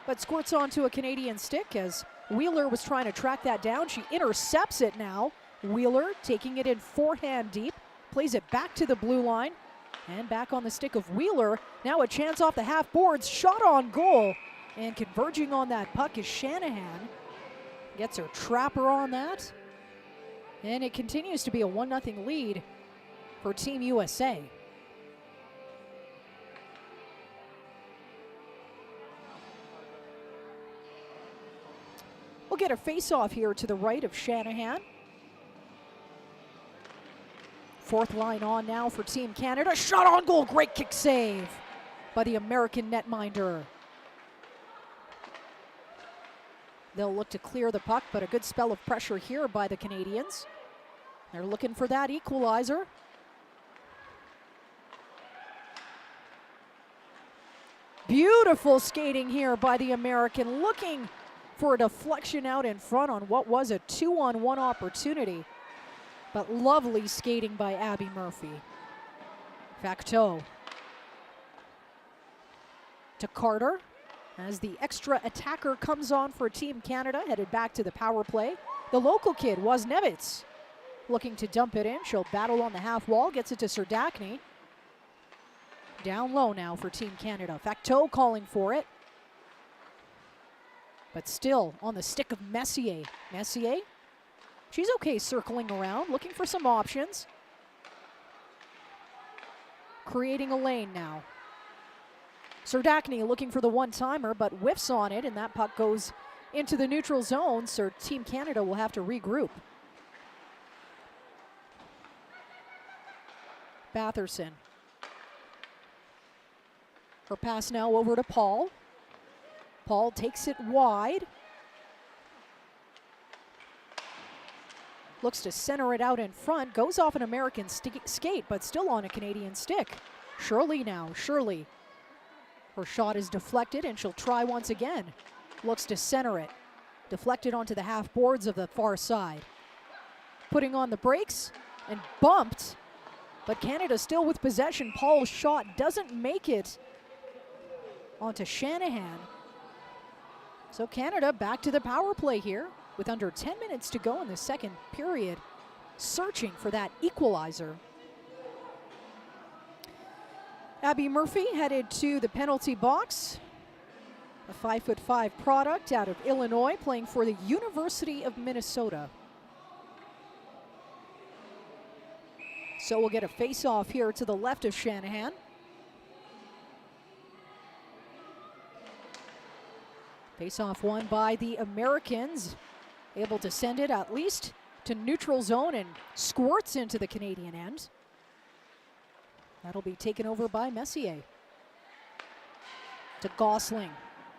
But squirts onto a Canadian stick as Wheeler was trying to track that down. She intercepts it now. Wheeler taking it in forehand deep, plays it back to the blue line and back on the stick of Wheeler. Now a chance off the half boards, shot on goal. And converging on that puck is Shanahan. Gets her trapper on that. And it continues to be a 1-0 lead for Team USA. We'll get a face-off here to the right of Shanahan. Fourth line on now for Team Canada. Shot on goal, great kick save by the American netminder. They'll look to clear the puck, but a good spell of pressure here by the Canadians. They're looking for that equalizer. Beautiful skating here by the American, looking for a deflection out in front on what was a 2-on-1 opportunity. But lovely skating by Abby Murphy. Facteau to Carter. As the extra attacker comes on for Team Canada, headed back to the power play. The local kid, Wozniewicz, looking to dump it in. She'll battle on the half wall, gets it to Serdachny. Down low now for Team Canada. Facteau calling for it. But still on the stick of Messier. Messier, she's okay circling around, looking for some options. Creating a lane now. Serdachny looking for the one-timer, but whiffs on it, and that puck goes into the neutral zone, so Team Canada will have to regroup. Batherson. Her pass now over to Paul. Paul takes it wide. Looks to center it out in front. Goes off an American skate, but still on a Canadian stick. Shirley now, Shirley. Her shot is deflected, and she'll try once again. Looks to center it. Deflected onto the half boards of the far side. Putting on the brakes and bumped, but Canada still with possession. Paul's shot doesn't make it onto Shanahan. So Canada back to the power play here with under 10 minutes to go in the second period, searching for that equalizer. Abby Murphy headed to the penalty box. A 5'5" product out of Illinois, playing for the University of Minnesota. So we'll get a face-off here to the left of Shanahan. Face-off won by the Americans. Able to send it at least to neutral zone and squirts into the Canadian end. That'll be taken over by Messier. To Gosling,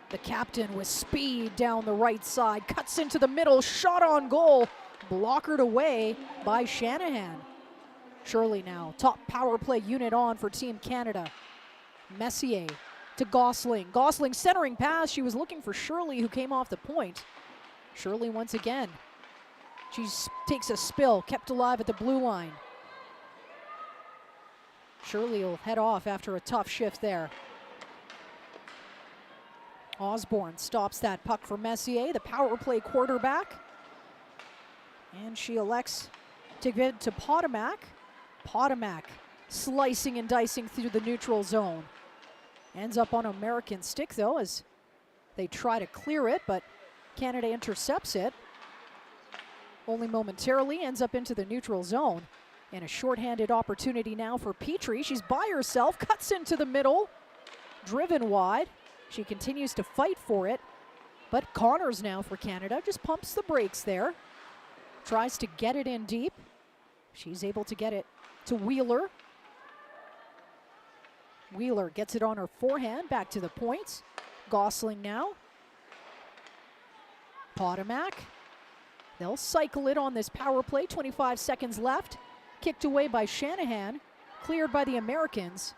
the captain with speed down the right side, cuts into the middle, shot on goal, blockered away by Shanahan. Shirley now, top power play unit on for Team Canada. Messier to Gosling. Gosling centering pass, she was looking for Shirley, who came off the point. Shirley once again. She takes a spill, kept alive at the blue line. Shirley will head off after a tough shift there. Osborne stops that puck for Messier, the power play quarterback. And she elects to give it to Potomac. Potomac slicing and dicing through the neutral zone. Ends up on American stick though, as They try to clear it, but Canada intercepts it. Only momentarily, ends up into the neutral zone. And a shorthanded opportunity now for Petrie. She's by herself, cuts into the middle, driven wide. She continues to fight for it, but Connors now for Canada, just pumps the brakes there. Tries to get it in deep. She's able to get it to Wheeler. Wheeler gets it on her forehand, back to the points. Gosling now. Potomac. They'll cycle it on this power play, 25 seconds left. Kicked away by Shanahan, cleared by the Americans.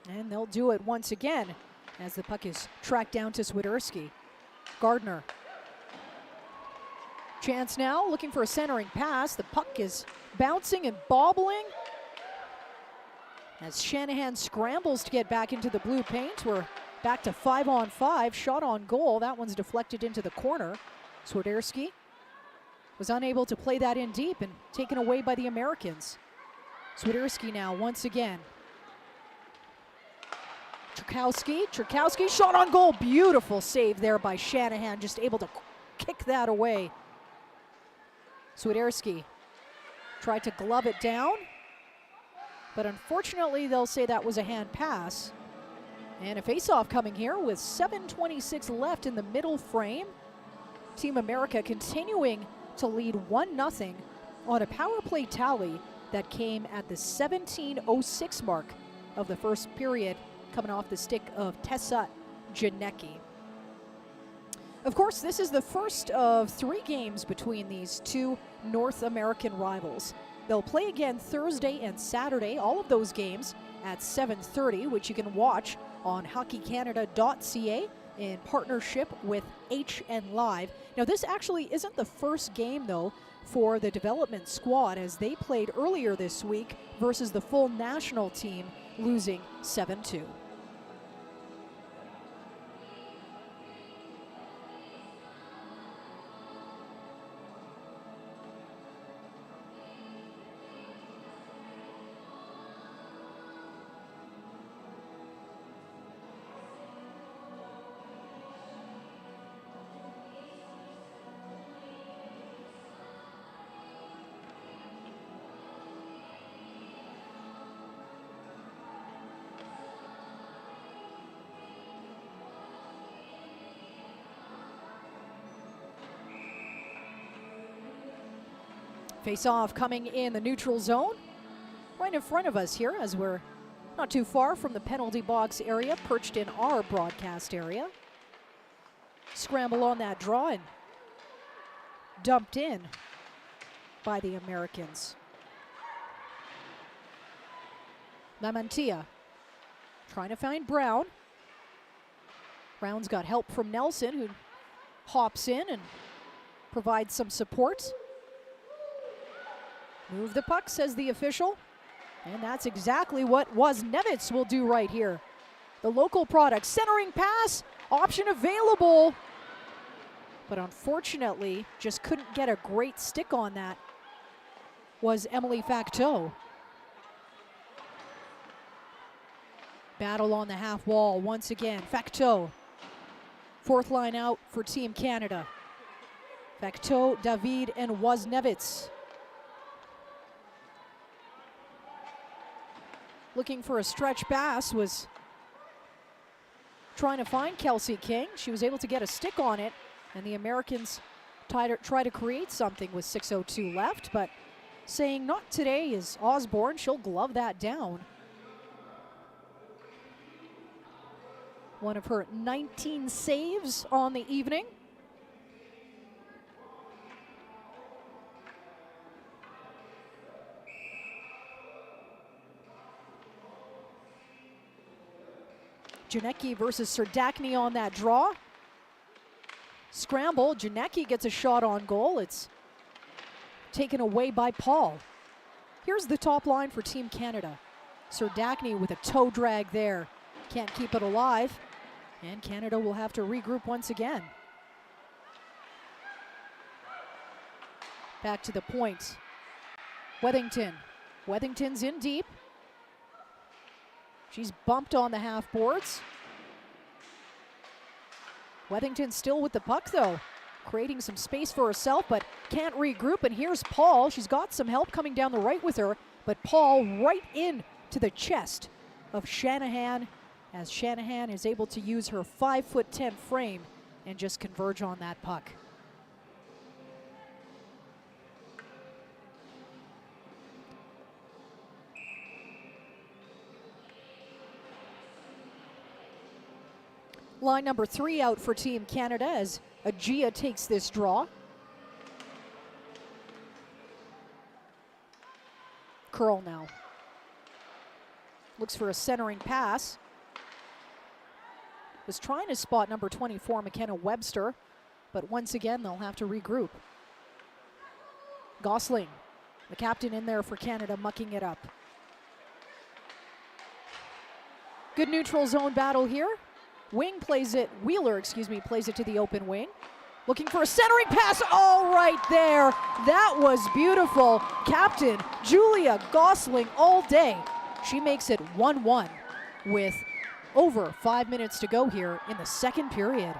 And they'll do it once again as the puck is tracked down to Swiderski. Gardner. Chance now, looking for a centering pass. The puck is bouncing and bobbling as Shanahan scrambles to get back into the blue paint. We're back to 5-on-5, shot on goal. That one's deflected into the corner. Swiderski was unable to play that in deep and taken away by the Americans. Swiderski now once again. Czerkowski, shot on goal. Beautiful save there by Shanahan, just able to kick that away. Swiderski tried to glove it down, but unfortunately they'll say that was a hand pass. And a face-off coming here with 7:26 left in the middle frame. Team America continuing to lead 1-0 on a power play tally that came at the 17:06 mark of the first period, coming off the stick of Tessa Janecki. Of course, this is the first of 3 games between these two North American rivals. They'll play again Thursday and Saturday, all of those games at 7:30, which you can watch on hockeycanada.ca in partnership with HN Live. Now, this actually isn't the first game, though, for the development squad, as they played earlier this week versus the full national team, losing 7-2. Face-off coming in the neutral zone, right in front of us here, as we're not too far from the penalty box area, perched in our broadcast area. Scramble on that draw and dumped in by the Americans. Lamantia trying to find Brown. Brown's got help from Nelson, who hops in and provides some support. Move the puck, says the official. And that's exactly what Wozniewicz will do right here. The local product, centering pass, option available. But unfortunately, just couldn't get a great stick on that, was Emily Facteau. Battle on the half wall once again. Facteau, fourth line out for Team Canada. Facteau, David, and Wozniewicz. Looking for a stretch pass, was trying to find Kelsey King. She was able to get a stick on it, and the Americans try to create something with 6:02 left, but saying not today is Osborne. She'll glove that down. One of her 19 saves on the evening. Janecki versus Serdachny on that draw. Scramble, Janecki gets a shot on goal. It's taken away by Paul. Here's the top line for Team Canada. Serdachny with a toe drag there. Can't keep it alive. And Canada will have to regroup once again. Back to the point. Wethington's in deep. She's bumped on the half boards. Wethington still with the puck though, creating some space for herself, but can't regroup. And here's Paul. She's got some help coming down the right with her, but Paul right in to the chest of Shanahan, as Shanahan is able to use her 5'10" frame and just converge on that puck. Line number 3 out for Team Canada as Agia takes this draw. Curl now. Looks for a centering pass. Was trying to spot number 24, McKenna Webster, but once again, they'll have to regroup. Gosling, the captain in there for Canada, mucking it up. Good neutral zone battle here. Wheeler plays it to the open wing. Looking for a centering pass, all right there. That was beautiful. Captain Julia Gosling all day. She makes it 1-1 with over 5 minutes to go here in the second period.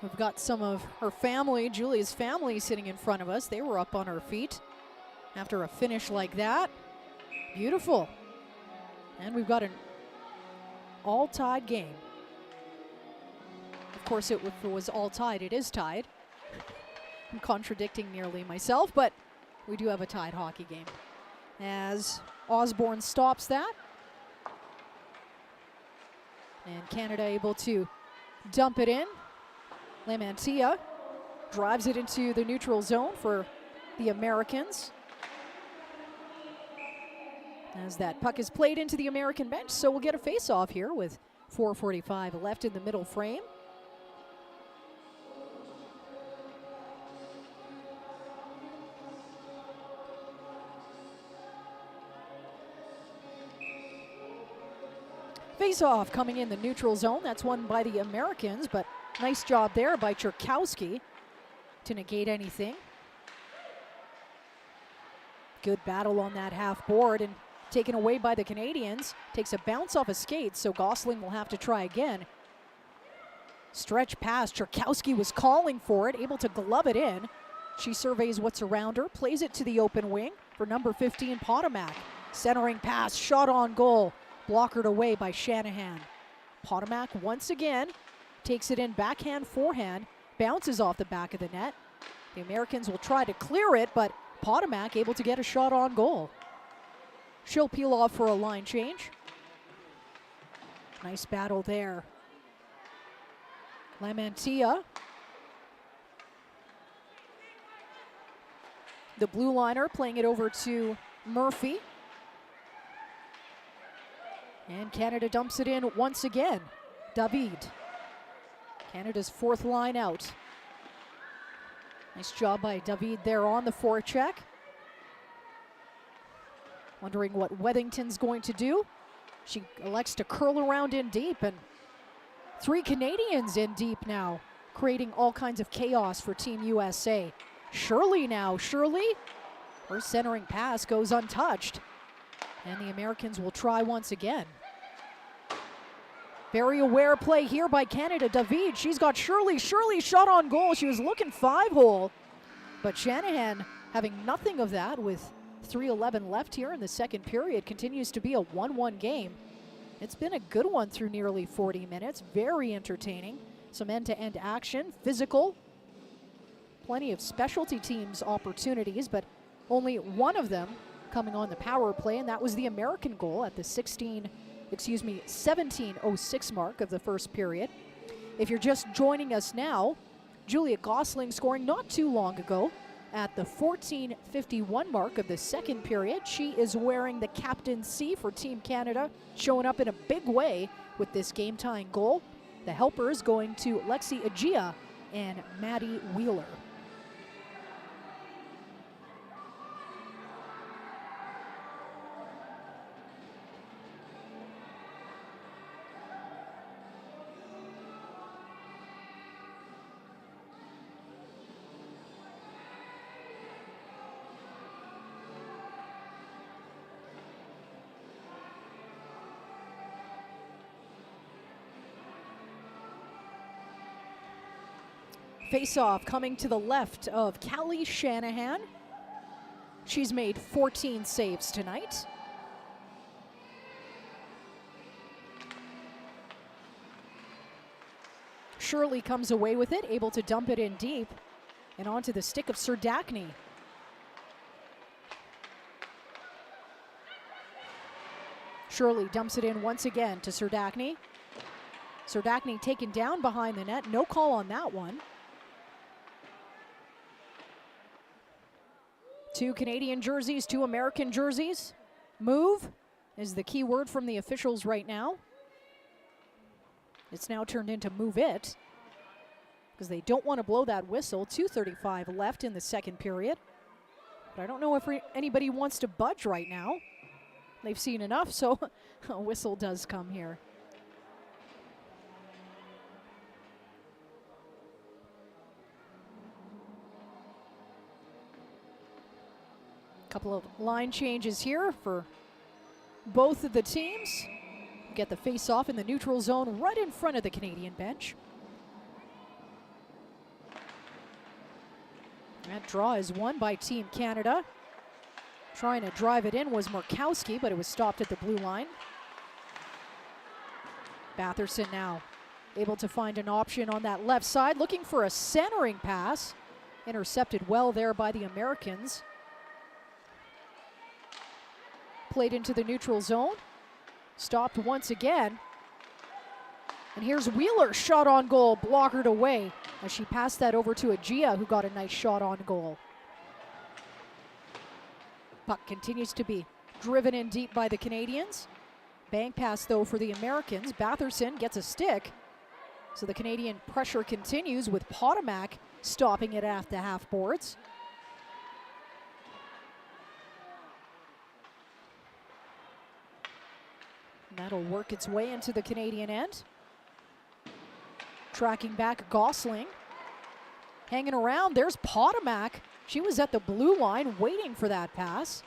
We've got some of her family, Julia's family, sitting in front of us. They were up on her feet after a finish like that. Beautiful. And we've got an all-tied game. Of course, if it was all-tied, it is tied. I'm contradicting nearly myself, but we do have a tied hockey game. As Osborne stops that. And Canada able to dump it in. Lamantia drives it into the neutral zone for the Americans. As that puck is played into the American bench, so we'll get a face-off here with 4:45 left in the middle frame. Face-off coming in the neutral zone. That's won by the Americans, but nice job there by Cherkowski to negate anything. Good battle on that half board and taken away by the Canadians. Takes a bounce off a skate, so Gosling will have to try again. Stretch pass. Cherkowski was calling for it, able to glove it in. She surveys what's around her, plays it to the open wing for number 15, Potomac. Centering pass, shot on goal. Blockered away by Shanahan. Potomac once again takes it in backhand, forehand, bounces off the back of the net. The Americans will try to clear it, but Potomac able to get a shot on goal. She'll peel off for a line change. Nice battle there. Lamantia. The blue liner playing it over to Murphy. And Canada dumps it in once again. David. Canada's fourth line out. Nice job by David there on the forecheck. Wondering what Wethington's going to do. She elects to curl around in deep, and 3 Canadians in deep now, creating all kinds of chaos for Team USA. Shirley now, Shirley. Her centering pass goes untouched, and the Americans will try once again. Very aware play here by Canada. David, she's got Shirley. Shirley shot on goal. She was looking 5-hole, but Shanahan having nothing of that with 3:11 left here in the second period. Continues to be a 1-1 game. It's been a good one through nearly 40 minutes. Very entertaining. Some end-to-end action, physical. Plenty of specialty teams opportunities, but only one of them coming on the power play, and that was the American goal at the 17:06 mark of the first period. If you're just joining us now, Julia Gosling scoring not too long ago at the 14:51 mark of the second period. She is wearing the captaincy for Team Canada, showing up in a big way with this game-tying goal. The helpers going to Lexi Agia and Maddie Wheeler. Face-off coming to the left of Callie Shanahan. She's made 14 saves tonight. Shirley comes away with it, able to dump it in deep and onto the stick of Serdachny. Shirley dumps it in once again to Serdachny. Serdachny taken down behind the net. No call on that one. 2 Canadian jerseys, 2 American jerseys. Move is the key word from the officials right now. It's now turned into move it because they don't want to blow that whistle. 2:35 left in the second period. But I don't know if anybody wants to budge right now. They've seen enough, so a whistle does come here. Couple of line changes here for both of the teams. Get the face-off in the neutral zone right in front of the Canadian bench. That draw is won by Team Canada. Trying to drive it in was Murkowski, but it was stopped at the blue line. Batherson now able to find an option on that left side, looking for a centering pass. Intercepted well there by the Americans. Played into the neutral zone. Stopped once again. And here's Wheeler, shot on goal, blockered away as she passed that over to Agia, who got a nice shot on goal. Puck continues to be driven in deep by the Canadians. Bank pass though for the Americans. Batherson gets a stick. So the Canadian pressure continues with Potomac stopping it at the half boards. That'll work its way into the Canadian end. Tracking back Gosling. Hanging around, there's Potomac. She was at the blue line waiting for that pass.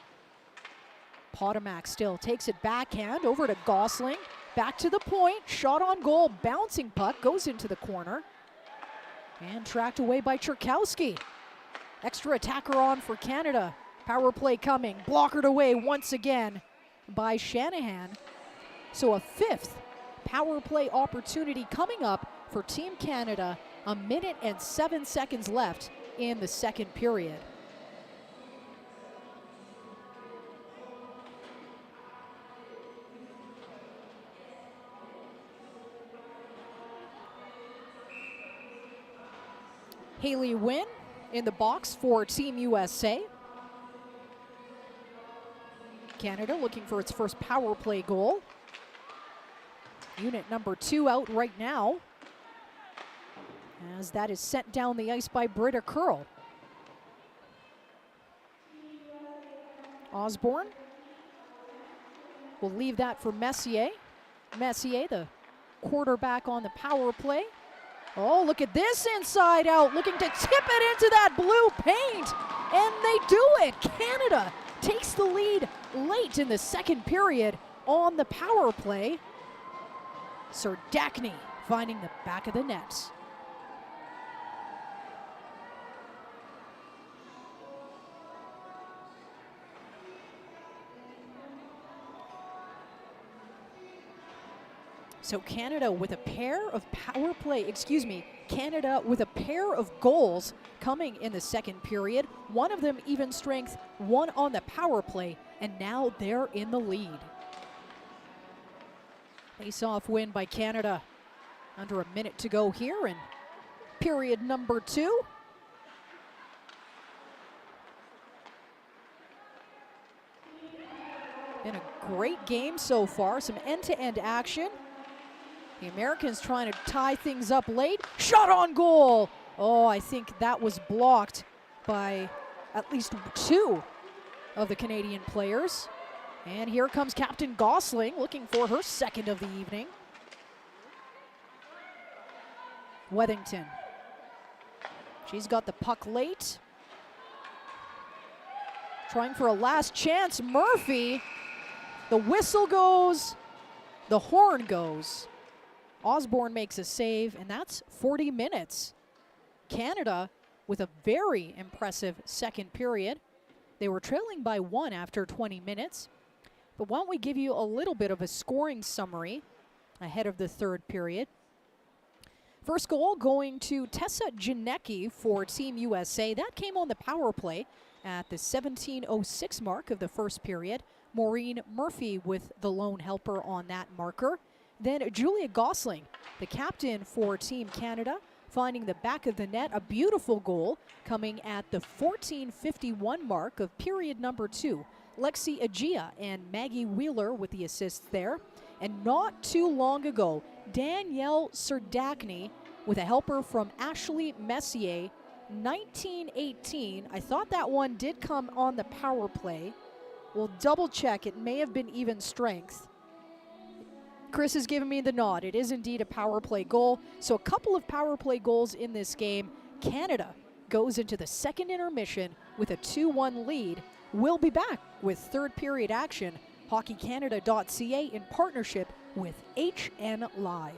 Potomac still takes it backhand over to Gosling. Back to the point, shot on goal, bouncing puck, goes into the corner. And tracked away by Cherkowski. Extra attacker on for Canada. Power play coming, blockered away once again by Shanahan. So a 5th power play opportunity coming up for Team Canada. 1 minute and 7 seconds left in the second period. Haley Wynn in the box for Team USA. Canada looking for its first power play goal. Unit number 2 out right now, as that is sent down the ice by Britta Curl. Osborne will leave that for Messier. Messier, the quarterback on the power play. Oh, look at this inside out, looking to tip it into that blue paint, and they do it. Canada takes the lead late in the second period on the power play. Serdachny finding the back of the net. So Canada with a pair of Canada with a pair of goals coming in the second period. One of them even strength, one on the power play, and now they're in the lead. Face-off win by Canada. Under a minute to go here in period number 2. Been a great game so far, some end-to-end action. The Americans trying to tie things up late. Shot on goal. Oh, I think that was blocked by at least 2 of the Canadian players. And here comes Captain Gosling looking for her second of the evening. Wethington. She's got the puck late. Trying for a last chance. Murphy. The whistle goes. The horn goes. Osborne makes a save, and that's 40 minutes. Canada with a very impressive second period. They were trailing by 1 after 20 minutes. But why don't we give you a little bit of a scoring summary ahead of the third period. First goal going to Tessa Janecki for Team USA. That came on the power play at the 17:06 mark of the first period. Maureen Murphy with the lone helper on that marker. Then Julia Gosling, the captain for Team Canada, finding the back of the net. A beautiful goal coming at the 14:51 mark of period number 2. Lexi Agia and Maggie Wheeler with the assists there. And not too long ago, Danielle Serdachny with a helper from Ashley Messier, 1918. I thought that one did come on the power play. We'll double check. It may have been even strength. Chris has given me the nod. It is indeed a power play goal. So a couple of power play goals in this game. Canada goes into the second intermission with a 2-1 lead. We'll be back with third period action. HockeyCanada.ca in partnership with HN Live.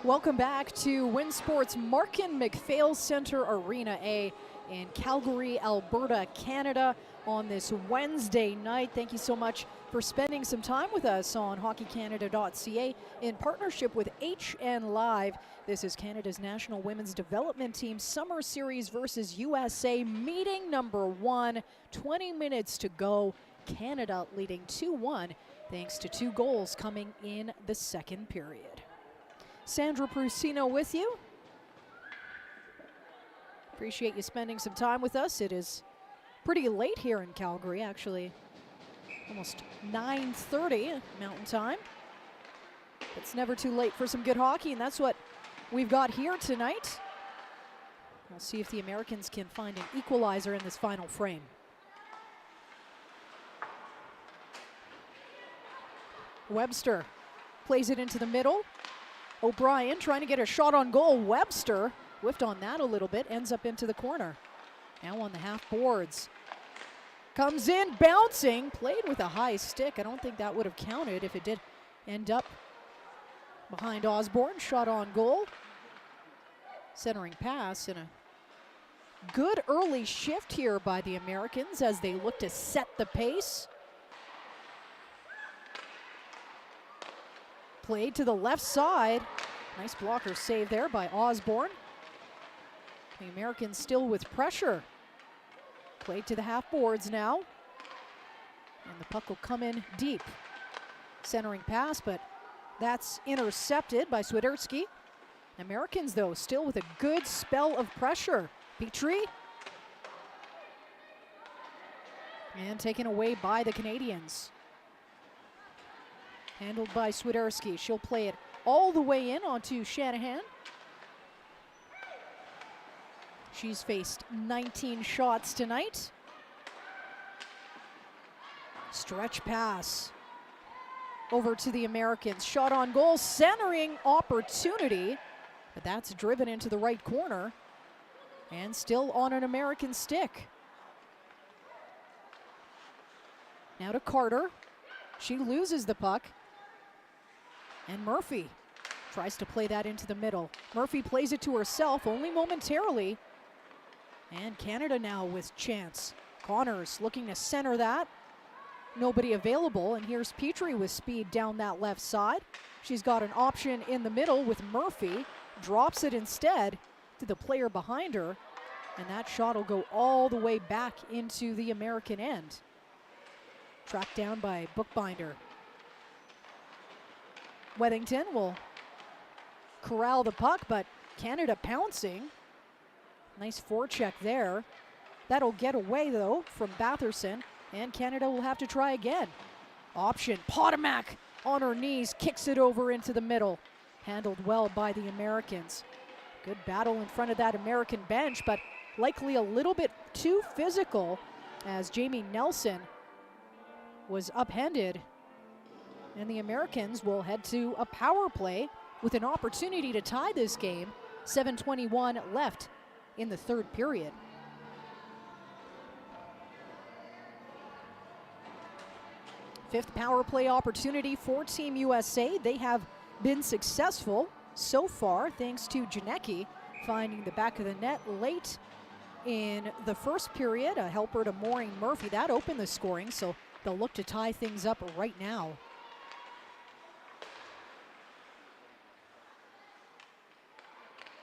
Welcome back to WinSports Markin McPhail Centre Arena A in Calgary, Alberta, Canada on this Wednesday night. Thank you so much for spending some time with us on hockeycanada.ca in partnership with HN Live. This is Canada's National Women's Development Team Summer Series versus USA, meeting number 1. 20 minutes to go. Canada leading 2-1 thanks to 2 goals coming in the second period. Sandra Prusino with you. Appreciate you spending some time with us. It is pretty late here in Calgary, actually. Almost 9:30 Mountain Time. It's never too late for some good hockey, and that's what we've got here tonight. We'll see if the Americans can find an equalizer in this final frame. Webster plays it into the middle. O'Brien trying to get a shot on goal. Webster whiffed on that a little bit, ends up into the corner. Now on the half boards. Comes in, bouncing, played with a high stick. I don't think that would have counted if it did end up behind Osborne. Shot on goal. Centering pass and a good early shift here by the Americans as they look to set the pace. Played to the left side. Nice blocker save there by Osborne. The Americans still with pressure. Played to the half boards now. And the puck will come in deep. Centering pass, but that's intercepted by Swiderski. Americans, though, still with a good spell of pressure. Petrie. And taken away by the Canadians. Handled by Swiderski. She'll play it all the way in onto Shanahan. She's faced 19 shots tonight. Stretch pass over to the Americans. Shot on goal, centering opportunity, but that's driven into the right corner and still on an American stick. Now to Carter. She loses the puck. And Murphy tries to play that into the middle. Murphy plays it to herself, only momentarily. And Canada now with chance. Connors looking to center that. Nobody available, and here's Petrie with speed down that left side. She's got an option in the middle with Murphy. Drops it instead to the player behind her. And that shot will go all the way back into the American end. Tracked down by Bookbinder. Weddington will corral the puck, but Canada pouncing. Nice forecheck there. That'll get away, though, from Batherson, and Canada will have to try again. Option, Potomac on her knees, kicks it over into the middle. Handled well by the Americans. Good battle in front of that American bench, but likely a little bit too physical as Jamie Nelson was upended. And the Americans will head to a power play with an opportunity to tie this game. 7:21 left in the third period. Fifth power play opportunity for Team USA. They have been successful so far thanks to Janicki finding the back of the net late in the first period. A helper to Maureen Murphy. That opened the scoring, so they'll look to tie things up right now.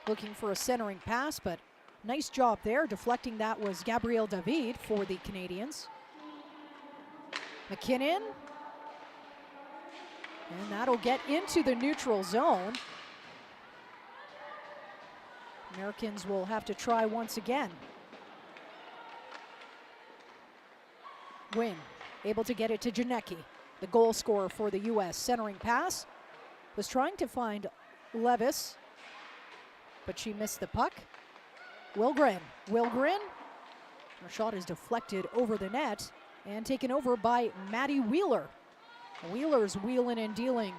Looking for a centering pass, but nice job there. Deflecting that was Gabrielle David for the Canadians. McKinnon. And that'll get into the neutral zone. Americans will have to try once again. Wynn able to get it to Janicki, the goal scorer for the U.S. Centering pass. Was trying to find Levis, but she missed the puck. Wilgren. Her shot is deflected over the net and taken over by Maddie Wheeler. Wheeler's wheeling and dealing.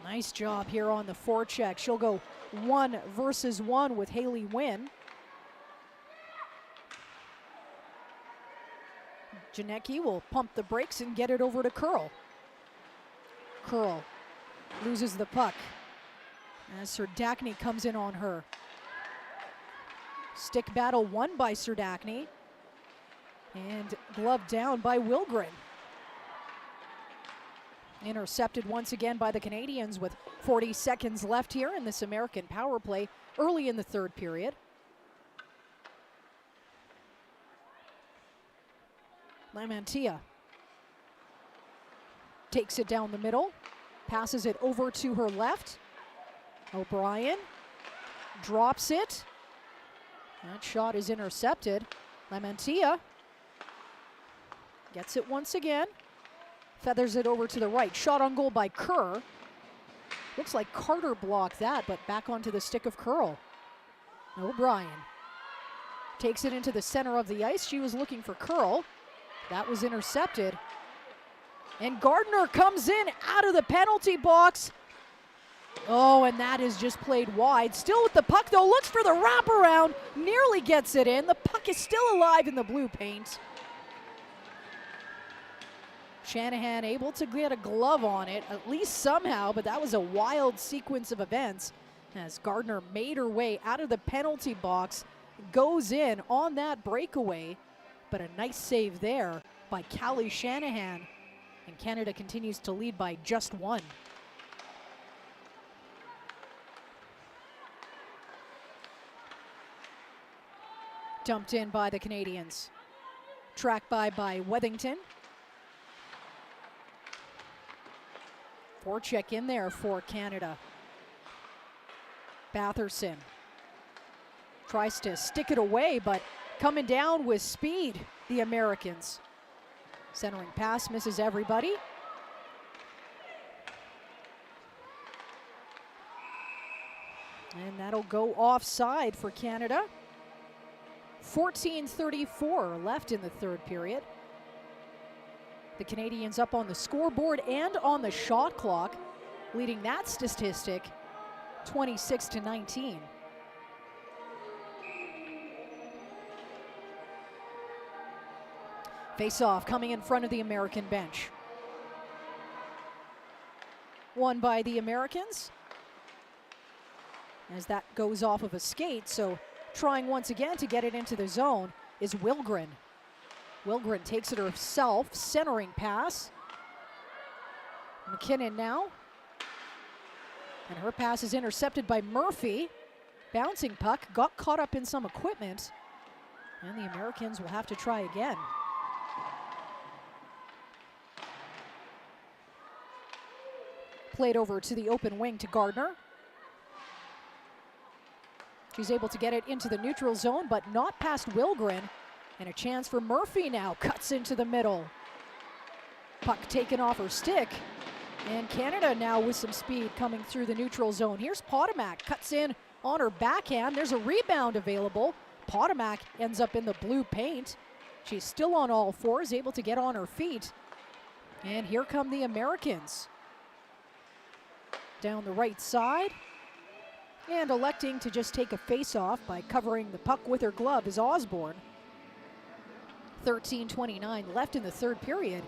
Nice job here on the forecheck. She'll go 1 versus 1 with Haley Wynn. Janicki will pump the brakes and get it over to Curl. Curl loses the puck. as Serdachny comes in on her. Stick battle won by Serdachny. And glove down by Wilgren. Intercepted once again by the Canadians with 40 seconds left here in this American power play early in the third period. Lamantia takes it down the middle, passes it over to her left. O'Brien drops it. That shot is intercepted. Lamantia gets it once again. Feathers it over to the right. Shot on goal by Kerr. Looks like Carter blocked that, but back onto the stick of Curl. O'Brien takes it into the center of the ice. She was looking for Curl. That was intercepted. And Gardner comes in out of the penalty box. Oh, and that is just played wide. Still with the puck, though. Looks for the wraparound. Nearly gets it in. The puck is still alive in the blue paint. Shanahan able to get a glove on it, at least somehow, but that was a wild sequence of events as Gardner made her way out of the penalty box, goes in on that breakaway, but a nice save there by Callie Shanahan, and Canada continues to lead by just one. Dumped in by the Canadians. Tracked by Wethington. Forecheck in there for Canada. Batherson tries to stick it away, but coming down with speed, the Americans. Centering pass misses everybody. And that'll go offside for Canada. 14:34 left in the third period. The Canadians up on the scoreboard and on the shot clock, leading that statistic 26-19. Face-off coming in front of the American bench. Won by the Americans as that goes off of a skate, so trying once again to get it into the zone is Wilgren. Wilgren takes it herself, centering pass. McKinnon now. And her pass is intercepted by Murphy. Bouncing puck, got caught up in some equipment. And the Americans will have to try again. Played over to the open wing to Gardner. She's able to get it into the neutral zone, but not past Wilgren. And a chance for Murphy now, cuts into the middle. Puck taken off her stick. And Canada now with some speed coming through the neutral zone. Here's Potomac, cuts in on her backhand. There's a rebound available. Potomac ends up in the blue paint. She's still on all fours, able to get on her feet. And here come the Americans. Down the right side. And electing to just take a face-off by covering the puck with her glove is Osborne. 13:29 left in the third period.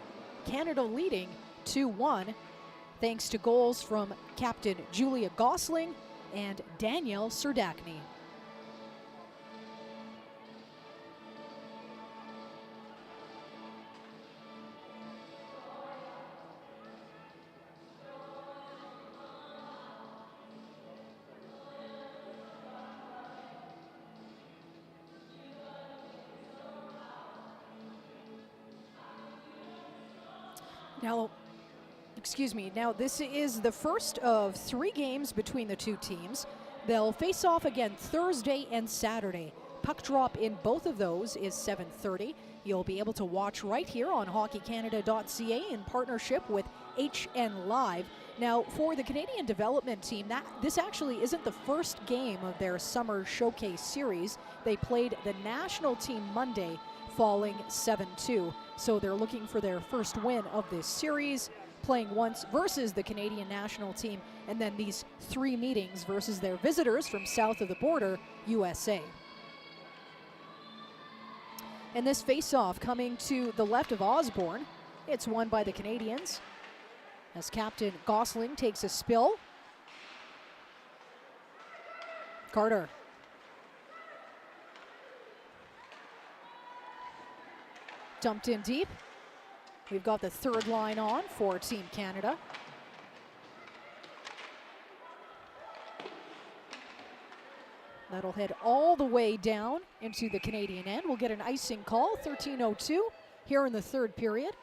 Canada leading 2-1 thanks to goals from captain Julia Gosling and Danielle Serdachny. Now this is the first of 3 games between the two teams. They'll face off again Thursday and Saturday. Puck drop in both of those is 7:30. You'll be able to watch right here on hockeycanada.ca in partnership with HN Live. Now, for the Canadian development team, this actually isn't the first game of their summer showcase series. They played the national team Monday, falling 7-2. So they're looking for their first win of this series, playing once versus the Canadian national team, and then these 3 meetings versus their visitors from south of the border, USA. And this face-off coming to the left of Osborne. It's won by the Canadians as captain Gosling takes a spill. Carter. Dumped in deep. We've got the third line on for Team Canada. That'll head all the way down into the Canadian end. We'll get an icing call, 13:02 here in the third period.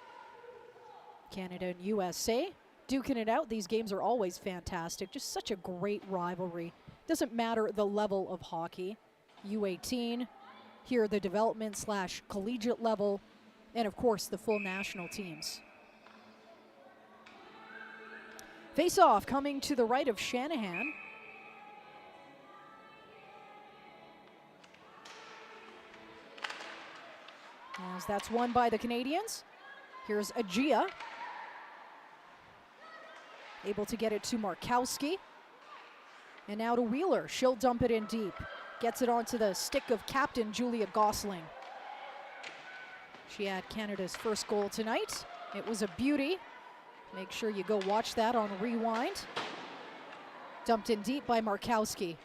Canada and USA duking it out. These games are always fantastic. Just such a great rivalry. Doesn't matter the level of hockey. U18, here the development / collegiate level, and of course the full national teams. Face-off coming to the right of Shanahan. As that's won by the Canadians. Here's Agia. Able to get it to Markowski. And now to Wheeler. She'll dump it in deep. Gets it onto the stick of captain Julia Gosling. She had Canada's first goal tonight. It was a beauty. Make sure you go watch that on rewind. Dumped in deep by Markowski.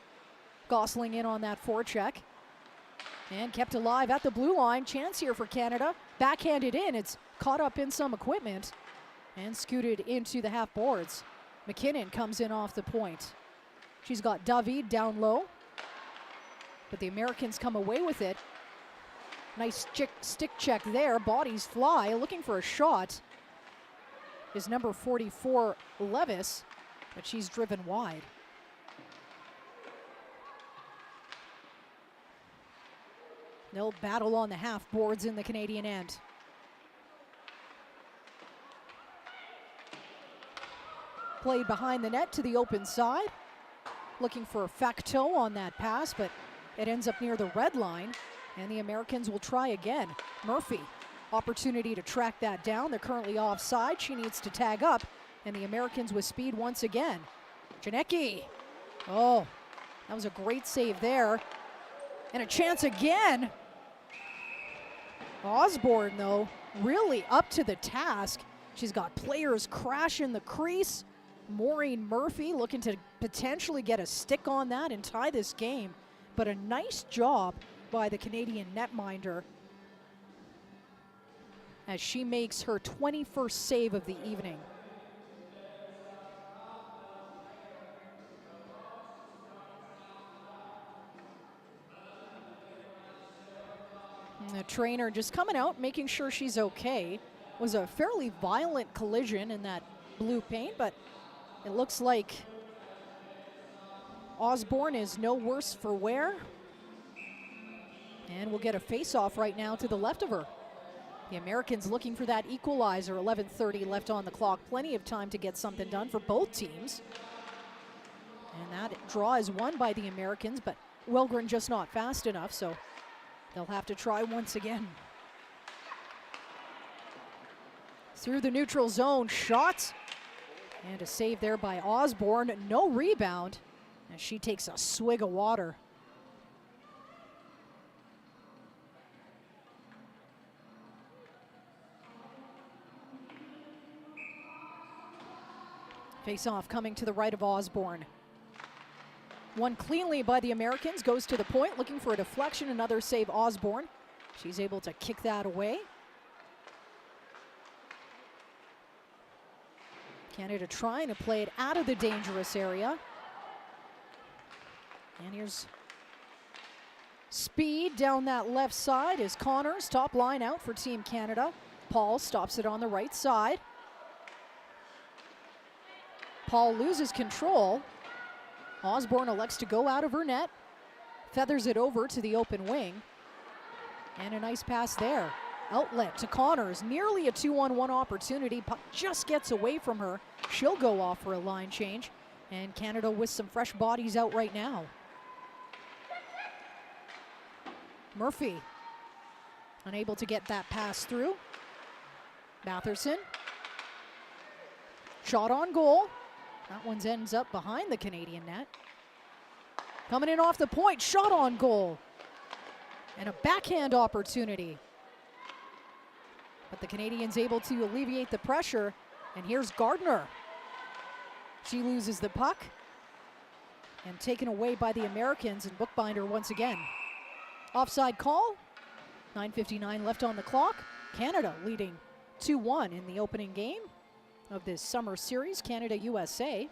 Gosling in on that forecheck. And kept alive at the blue line. Chance here for Canada. Backhanded in. It's caught up in some equipment. And scooted into the half boards. McKinnon comes in off the point. She's got David down low. But the Americans come away with it. Nice stick check there. Bodies fly. Looking for a shot is number 44, Levis. But she's driven wide. They'll battle on the half boards in the Canadian end. Played behind the net to the open side. Looking for Facto on that pass, but it ends up near the red line. And the Americans will try again. Murphy, opportunity to track that down. They're currently offside. She needs to tag up. And the Americans with speed once again. Janecki. Oh, that was a great save there. And a chance again. Osborne, though, really up to the task. She's got players crash in the crease. Maureen Murphy looking to potentially get a stick on that and tie this game. But a nice job by the Canadian netminder as she makes her 21st save of the evening. And the trainer just coming out, making sure she's okay. It was a fairly violent collision in that blue paint, but it looks like Osborne is no worse for wear. And we'll get a face-off right now to the left of her. The Americans looking for that equalizer. 11:30 left on the clock. Plenty of time to get something done for both teams. And that draw is won by the Americans, but Wilgren just not fast enough, so they'll have to try once again. Through the neutral zone, shot. And a save there by Osborne. No rebound. And she takes a swig of water. Face-off coming to the right of Osborne. Won cleanly by the Americans, goes to the point, looking for a deflection, another save Osborne. She's able to kick that away. Canada trying to play it out of the dangerous area. And here's speed down that left side is Connors, top line out for Team Canada. Paul stops it on the right side. Paul loses control. Osborne elects to go out of her net. Feathers it over to the open wing. And a nice pass there. Outlet to Connors. Nearly a 2-on-1 opportunity. Puck just gets away from her. She'll go off for a line change. And Canada with some fresh bodies out right now. Murphy unable to get that pass through. Batherson. Shot on goal. That one ends up behind the Canadian net. Coming in off the point, shot on goal. And a backhand opportunity. But the Canadians able to alleviate the pressure. And here's Gardner. She loses the puck. and taken away by the Americans, and Bookbinder once again. Offside call, 9:59 left on the clock. Canada leading 2-1 in the opening game of this summer series, Canada-USA.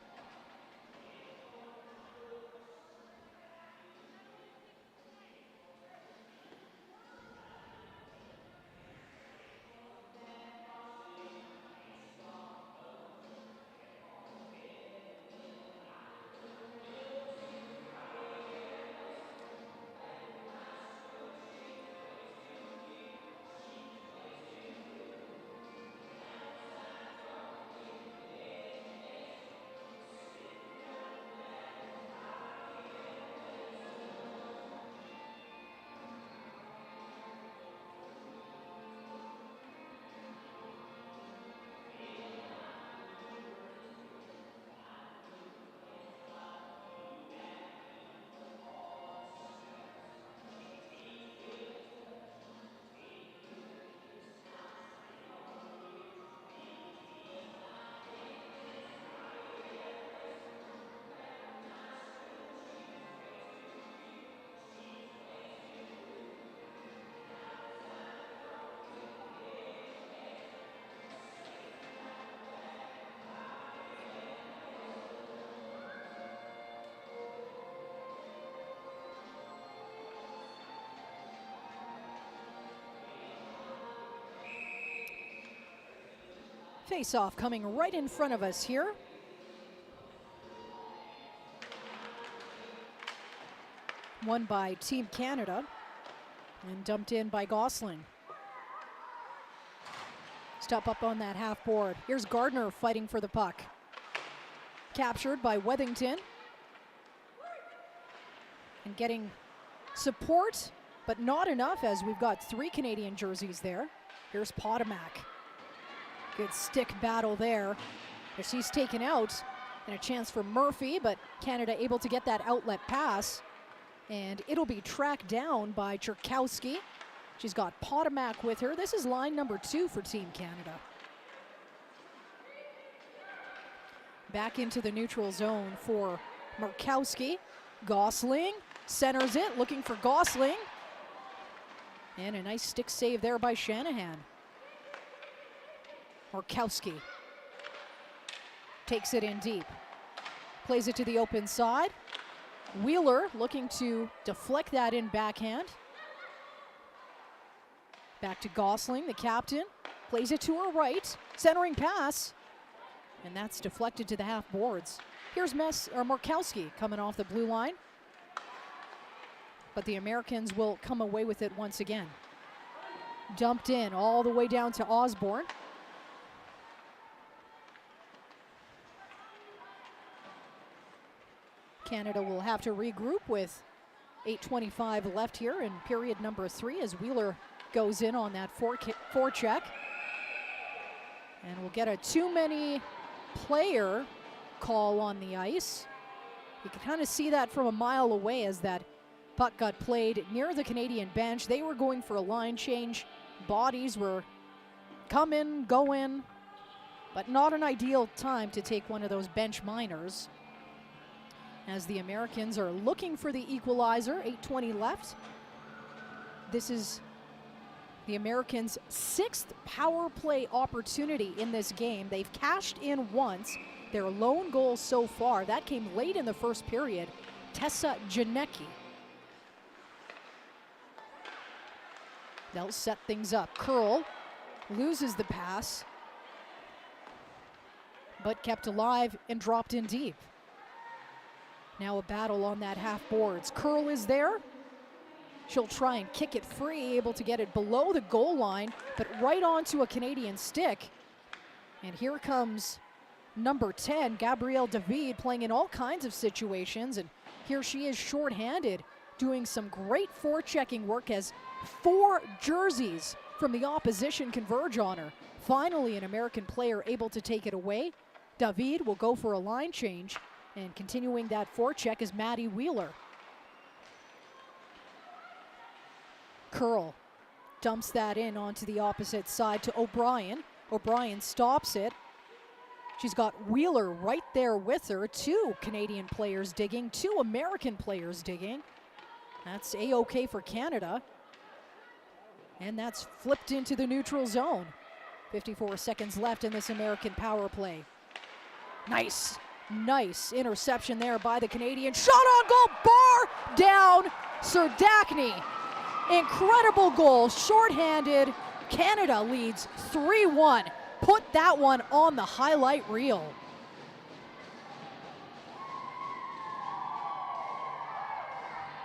Face-off coming right in front of us here. Won by Team Canada and dumped in by Gosling. Step up on that half board. Here's Gardner fighting for the puck. Captured by Wethington. And getting support, but not enough, as we've got 3 Canadian jerseys there. Here's Potomac. Good stick battle there as he's taken out, and a chance for Murphy, but Canada able to get that outlet pass, and it'll be tracked down by Cherkowski. She's got Potomac with her. This is line number 2 for Team Canada. Back into the neutral zone for Murkowski. Gosling centers it, looking for Gosling. And a nice stick save there by Shanahan. Murkowski takes it in deep. Plays it to the open side. Wheeler looking to deflect that in backhand. Back to Gosling, the captain. Plays it to her right. Centering pass. And that's deflected to the half boards. Here's Murkowski coming off the blue line. But the Americans will come away with it once again. Dumped in all the way down to Osborne. Canada will have to regroup with 8:25 left here in period number 3 as Wheeler goes in on that forecheck. And we'll get a too many player call on the ice. You can kind of see that from a mile away as that puck got played near the Canadian bench. They were going for a line change. Bodies were coming, going, but not an ideal time to take one of those bench minors, as the Americans are looking for the equalizer. 8:20 left. This is the Americans' 6th power play opportunity in this game. They've cashed in once. Their lone goal so far, that came late in the first period. Tessa Janecki. They'll set things up. Curl loses the pass, but kept alive and dropped in deep. Now a battle on that half boards. Curl is there. She'll try and kick it free, able to get it below the goal line, but right onto a Canadian stick. And here comes number 10, Gabrielle David, playing in all kinds of situations. And here she is shorthanded, doing some great forechecking work as 4 jerseys from the opposition converge on her. Finally, an American player able to take it away. David will go for a line change. And continuing that forecheck is Maddie Wheeler. Curl dumps that in onto the opposite side to O'Brien. O'Brien stops it. She's got Wheeler right there with her. 2 Canadian players digging, 2 American players digging. That's A-OK for Canada. And that's flipped into the neutral zone. 54 seconds left in this American power play. Nice interception there by the Canadian. Shot on goal, bar down, Serdachny. Incredible goal, shorthanded. Canada leads 3-1. Put that one on the highlight reel.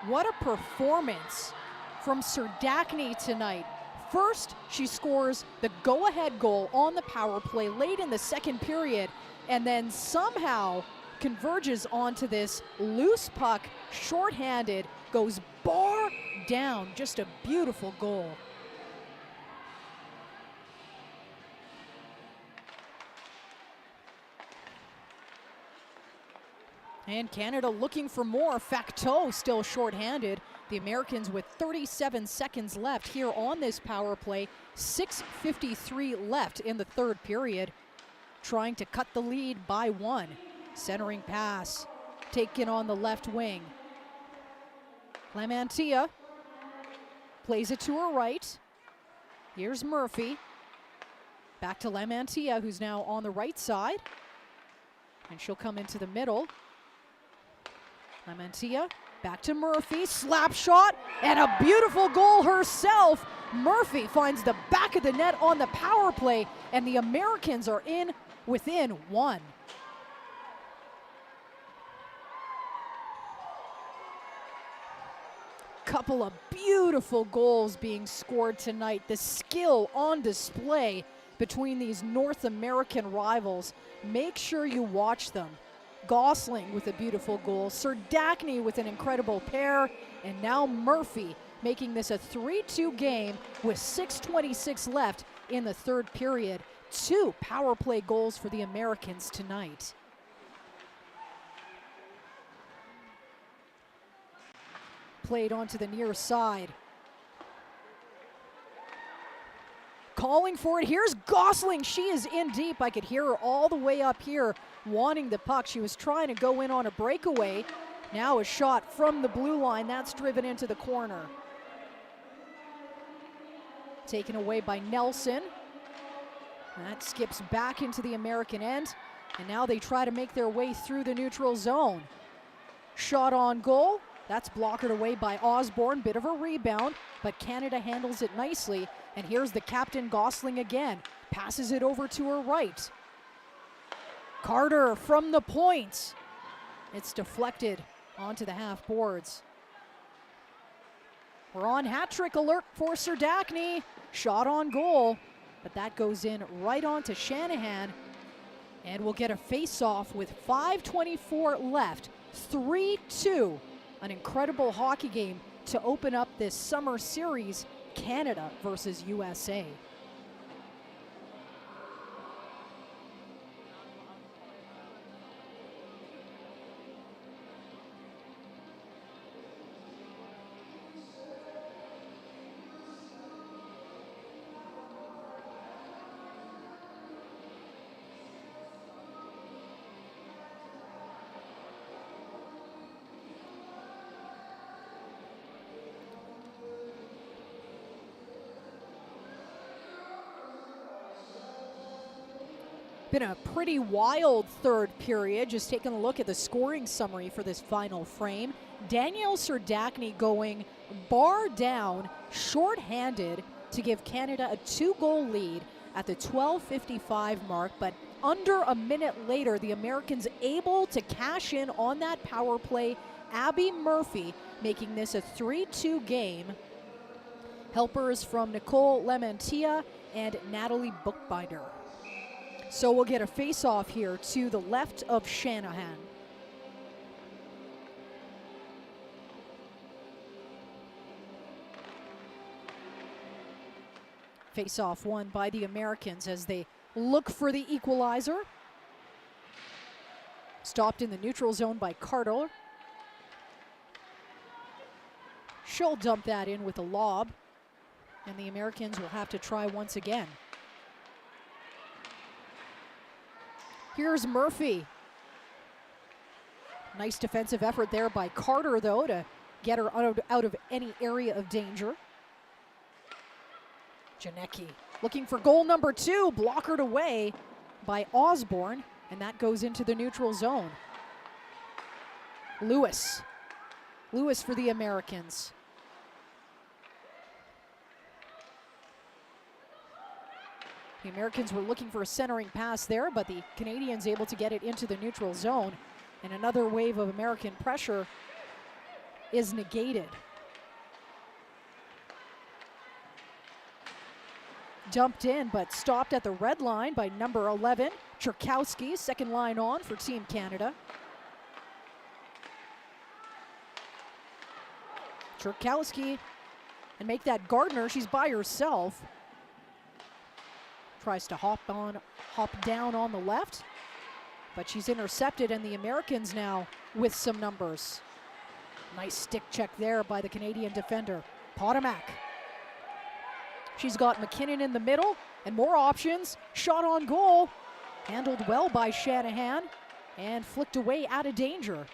What a performance from Serdachny tonight. First, she scores the go-ahead goal on the power play late in the second period, and then somehow converges onto this loose puck, shorthanded, goes bar down. Just a beautiful goal. And Canada looking for more. Facteau still shorthanded. The Americans with 37 seconds left here on this power play. 6:53 left in the third period. Trying to cut the lead by 1. Centering pass taken on the left wing. Lamantia plays it to her right. Here's Murphy. Back to Lamantia, who's now on the right side. And she'll come into the middle. Lamantia, back to Murphy, slap shot, and a beautiful goal herself. Murphy finds the back of the net on the power play, and the Americans are in within 1. Couple of beautiful goals being scored tonight. The skill on display between these North American rivals. Make sure you watch them. Gosling with a beautiful goal, Serdachny with an incredible pair, and now Murphy making this a 3-2 game with 6:26 left in the third period. 2 power play goals for the Americans tonight. Played onto the near side. Calling for it, here's Gosling, she is in deep. I could hear her all the way up here wanting the puck. She was trying to go in on a breakaway. Now a shot from the blue line, that's driven into the corner. Taken away by Nelson. That skips back into the American end, and now they try to make their way through the neutral zone. Shot on goal, that's blockered away by Osborne, bit of a rebound, but Canada handles it nicely. And here's the captain Gosling again, passes it over to her right. Carter from the point. It's deflected onto the half boards. We're on hat trick alert for Serdachny. Shot on goal, but that goes in right onto Shanahan. And we'll get a face-off with 5:24 left. 3-2. An incredible hockey game to open up this summer series, Canada versus USA. Been a pretty wild third period. Just taking a look at the scoring summary for this final frame. Danielle Serdachny going bar down, shorthanded, to give Canada a 2-goal lead at the 12:55 mark. But under a minute later, the Americans able to cash in on that power play. Abby Murphy making this a 3-2 game. Helpers from Nicole Lamantia and Natalie Bookbinder. So we'll get a face-off here to the left of Shanahan. Face-off won by the Americans as they look for the equalizer. Stopped in the neutral zone by Carter. She'll dump that in with a lob, and the Americans will have to try once again. Here's Murphy. Nice defensive effort there by Carter, though, to get her out of any area of danger. Janicki looking for goal number 2, blockered away by Osborne, and that goes into the neutral zone. Lewis for the Americans. The Americans were looking for a centering pass there, but the Canadians able to get it into the neutral zone. And another wave of American pressure is negated. Dumped in, but stopped at the red line by number 11, Czerkowski, second line on for Team Canada. Czerkowski, and make that Gardner, she's by herself. Tries to hop down on the left, but she's intercepted, and the Americans now with some numbers. Nice stick check there by the Canadian defender, Potomac. She's got McKinnon in the middle, and more options. Shot on goal, handled well by Shanahan, and flicked away out of danger.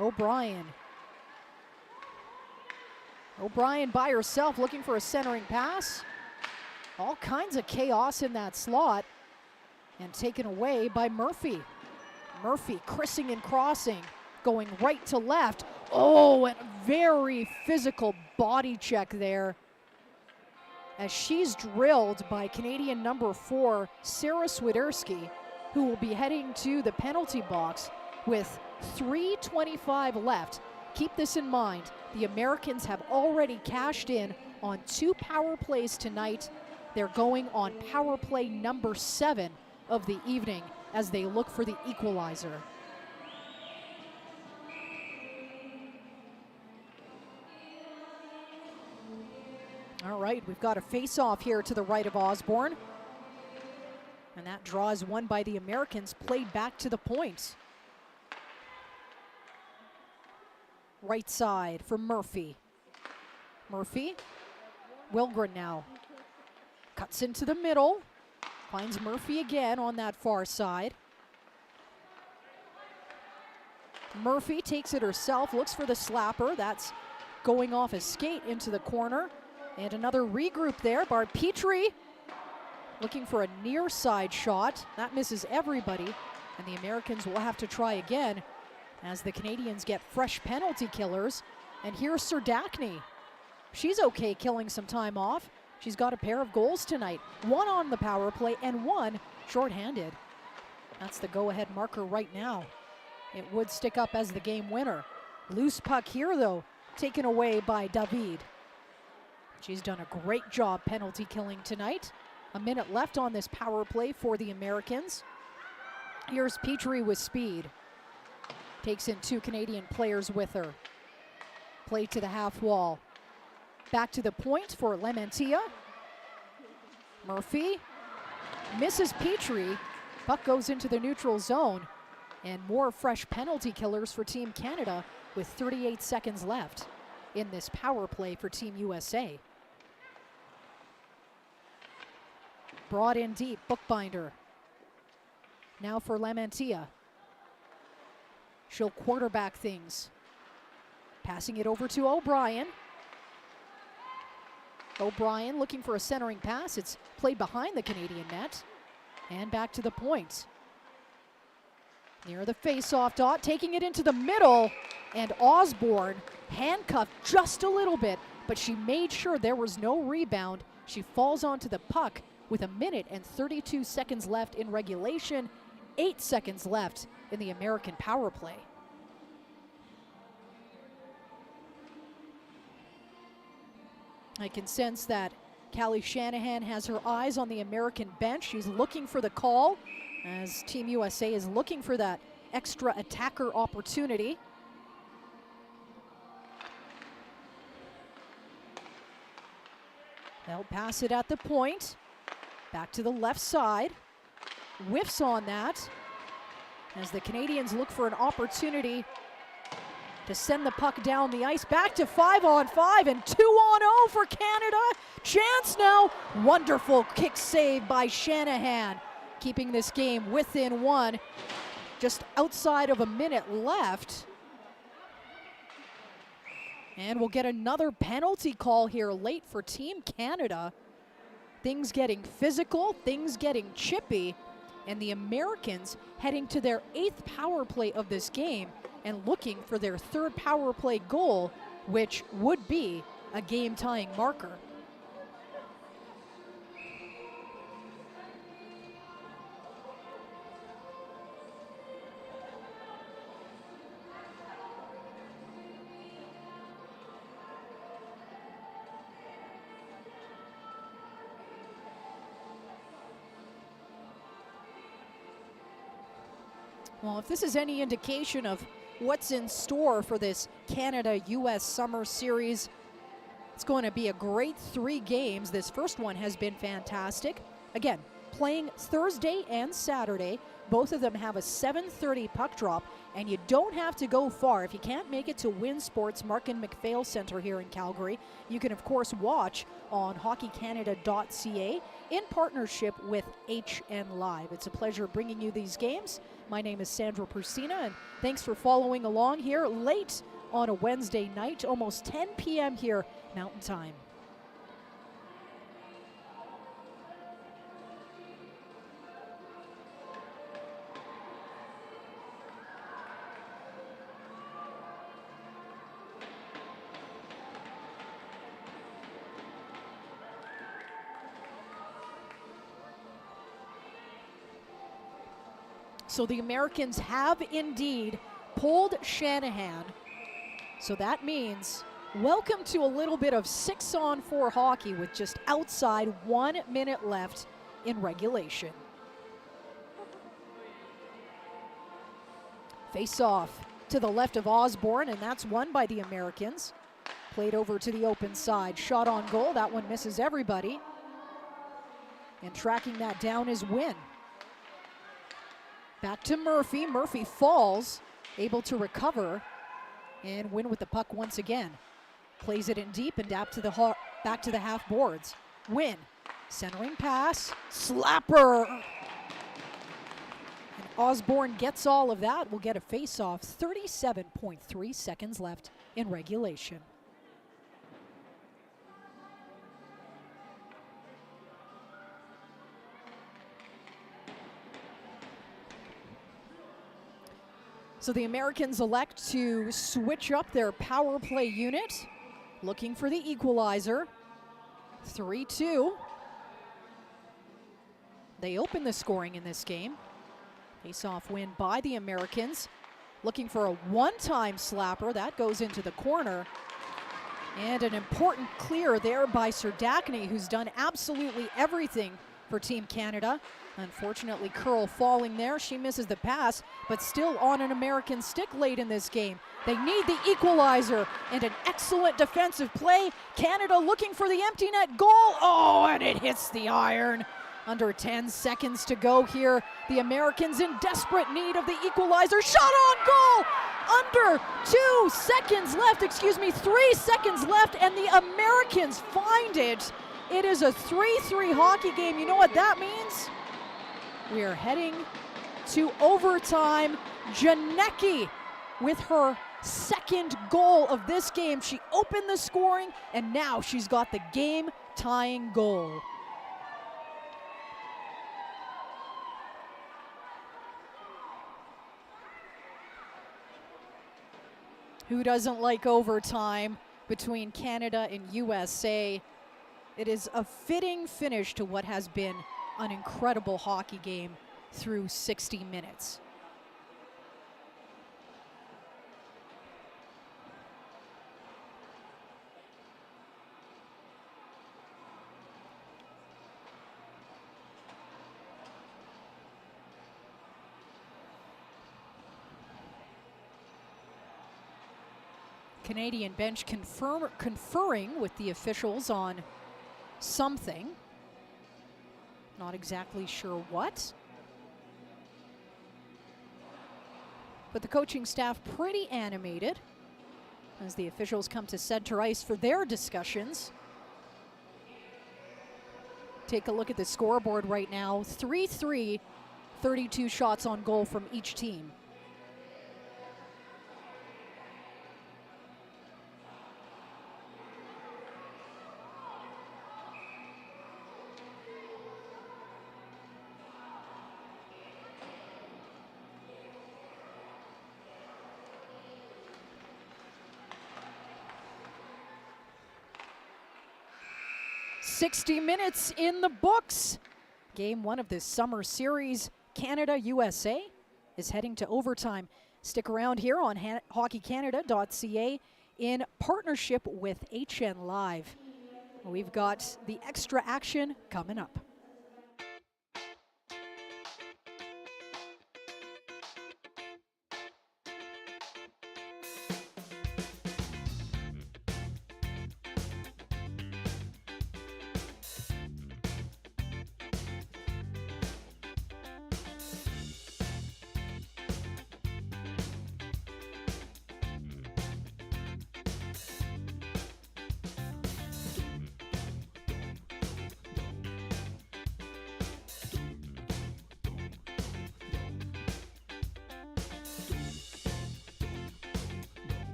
O'Brien by herself looking for a centering pass. All kinds of chaos in that slot, and taken away by Murphy. Murphy crissing and crossing, going right to left. Oh, and a very physical body check there, as she's drilled by Canadian number 4, Sarah Swiderski, who will be heading to the penalty box with 3:25 left. Keep this in mind, the Americans have already cashed in on 2 power plays tonight. They're going on power play number 7 of the evening as they look for the equalizer. All right, we've got a face-off here to the right of Osborne. And that draw is won by the Americans, played back to the point. Right side for Murphy. Wilgren now. Cuts into the middle. Finds Murphy again on that far side. Murphy takes it herself, looks for the slapper. That's going off a skate into the corner. And another regroup there. Barb Petrie looking for a near side shot. That misses everybody. And the Americans will have to try again as the Canadians get fresh penalty killers. And here's Serdachny. She's okay killing some time off. She's got a pair of goals tonight. 1 on the power play and 1 shorthanded. That's the go-ahead marker right now. It would stick up as the game winner. Loose puck here, though, taken away by David. She's done a great job penalty killing tonight. A minute left on this power play for the Americans. Here's Petrie with speed. Takes in 2 Canadian players with her. Play to the half wall. Back to the point for Lementia. Murphy misses Petrie. Puck goes into the neutral zone. And more fresh penalty killers for Team Canada with 38 seconds left in this power play for Team USA. Brought in deep, Bookbinder. Now for Lementia. She'll quarterback things. Passing it over to O'Brien. O'Brien looking for a centering pass. It's played behind the Canadian net. And back to the point. Near the face-off dot, taking it into the middle. And Osborne handcuffed just a little bit, but she made sure there was no rebound. She falls onto the puck with 1 minute and 32 seconds left in regulation. 8 seconds left in the American power play. I can sense that Callie Shanahan has her eyes on the American bench. She's looking for the call as Team USA is looking for that extra attacker opportunity. They'll pass it at the point. Back to the left side. Whiffs on that as the Canadians look for an opportunity to send the puck down the ice. Back to 5-on-5 and 2-on-0 for Canada. Chance now. Wonderful kick save by Shanahan. keeping this game within one, just outside of a minute left. And we'll get another penalty call here late for Team Canada. Things getting physical, things getting chippy, and the Americans heading to their 8th power play of this game and looking for their 3rd power play goal, which would be a game-tying marker. Well, if this is any indication of what's in store for this Canada-US Summer Series, it's going to be a great 3 games. This first one has been fantastic. Again, playing Thursday and Saturday. Both of them have a 7:30 puck drop, and you don't have to go far. If you can't make it to Win Sports Markin MacPhail Center here in Calgary, you can, of course, watch on hockeycanada.ca in partnership with HN Live. It's a pleasure bringing you these games. My name is Sandra Persina, and thanks for following along here late on a Wednesday night, almost 10 p.m. here, Mountain Time. So the Americans have indeed pulled Shanahan. So that means welcome to a little bit of 6-on-4 hockey with just outside 1 minute left in regulation. Face off to the left of Osborne, and that's won by the Americans. Played over to the open side, shot on goal. That one misses everybody. And tracking that down is Wynn. Back to Murphy. Murphy falls, able to recover, and Win with the puck once again. Plays it in deep and back to the half boards. Win, centering pass, slapper. And Osborne gets all of that. We'll get a face-off. 37.3 seconds left in regulation. So the Americans elect to switch up their power play unit, looking for the equalizer. 3-2. They open the scoring in this game. Face-off win by the Americans. Looking for a one-time slapper. That goes into the corner. And an important clear there by Serdachny, who's done absolutely everything for Team Canada. Unfortunately, Curl falling there. She misses the pass, but still on an American stick late in this game. They need the equalizer and an excellent defensive play. Canada looking for the empty net goal. Oh, and it hits the iron. Under 10 seconds to go here. The Americans in desperate need of the equalizer. Shot on goal! Under 3 seconds left, and the Americans find it. It is a 3-3 hockey game. You know what that means? We are heading to overtime. Janecki with her second goal of this game. She opened the scoring, and now she's got the game-tying goal. Who doesn't like overtime between Canada and USA? It is a fitting finish to what has been an incredible hockey game through 60 minutes. Canadian bench conferring with the officials on something. Not exactly sure what. But the coaching staff pretty animated as the officials come to center ice for their discussions. take a look at the scoreboard right now. 3-3, 32 shots on goal from each team. "60 minutes in the books." Game 1 of this summer series, Canada-USA, is heading to overtime. Stick around here on hockeycanada.ca in partnership with HN Live. We've got the extra action coming up.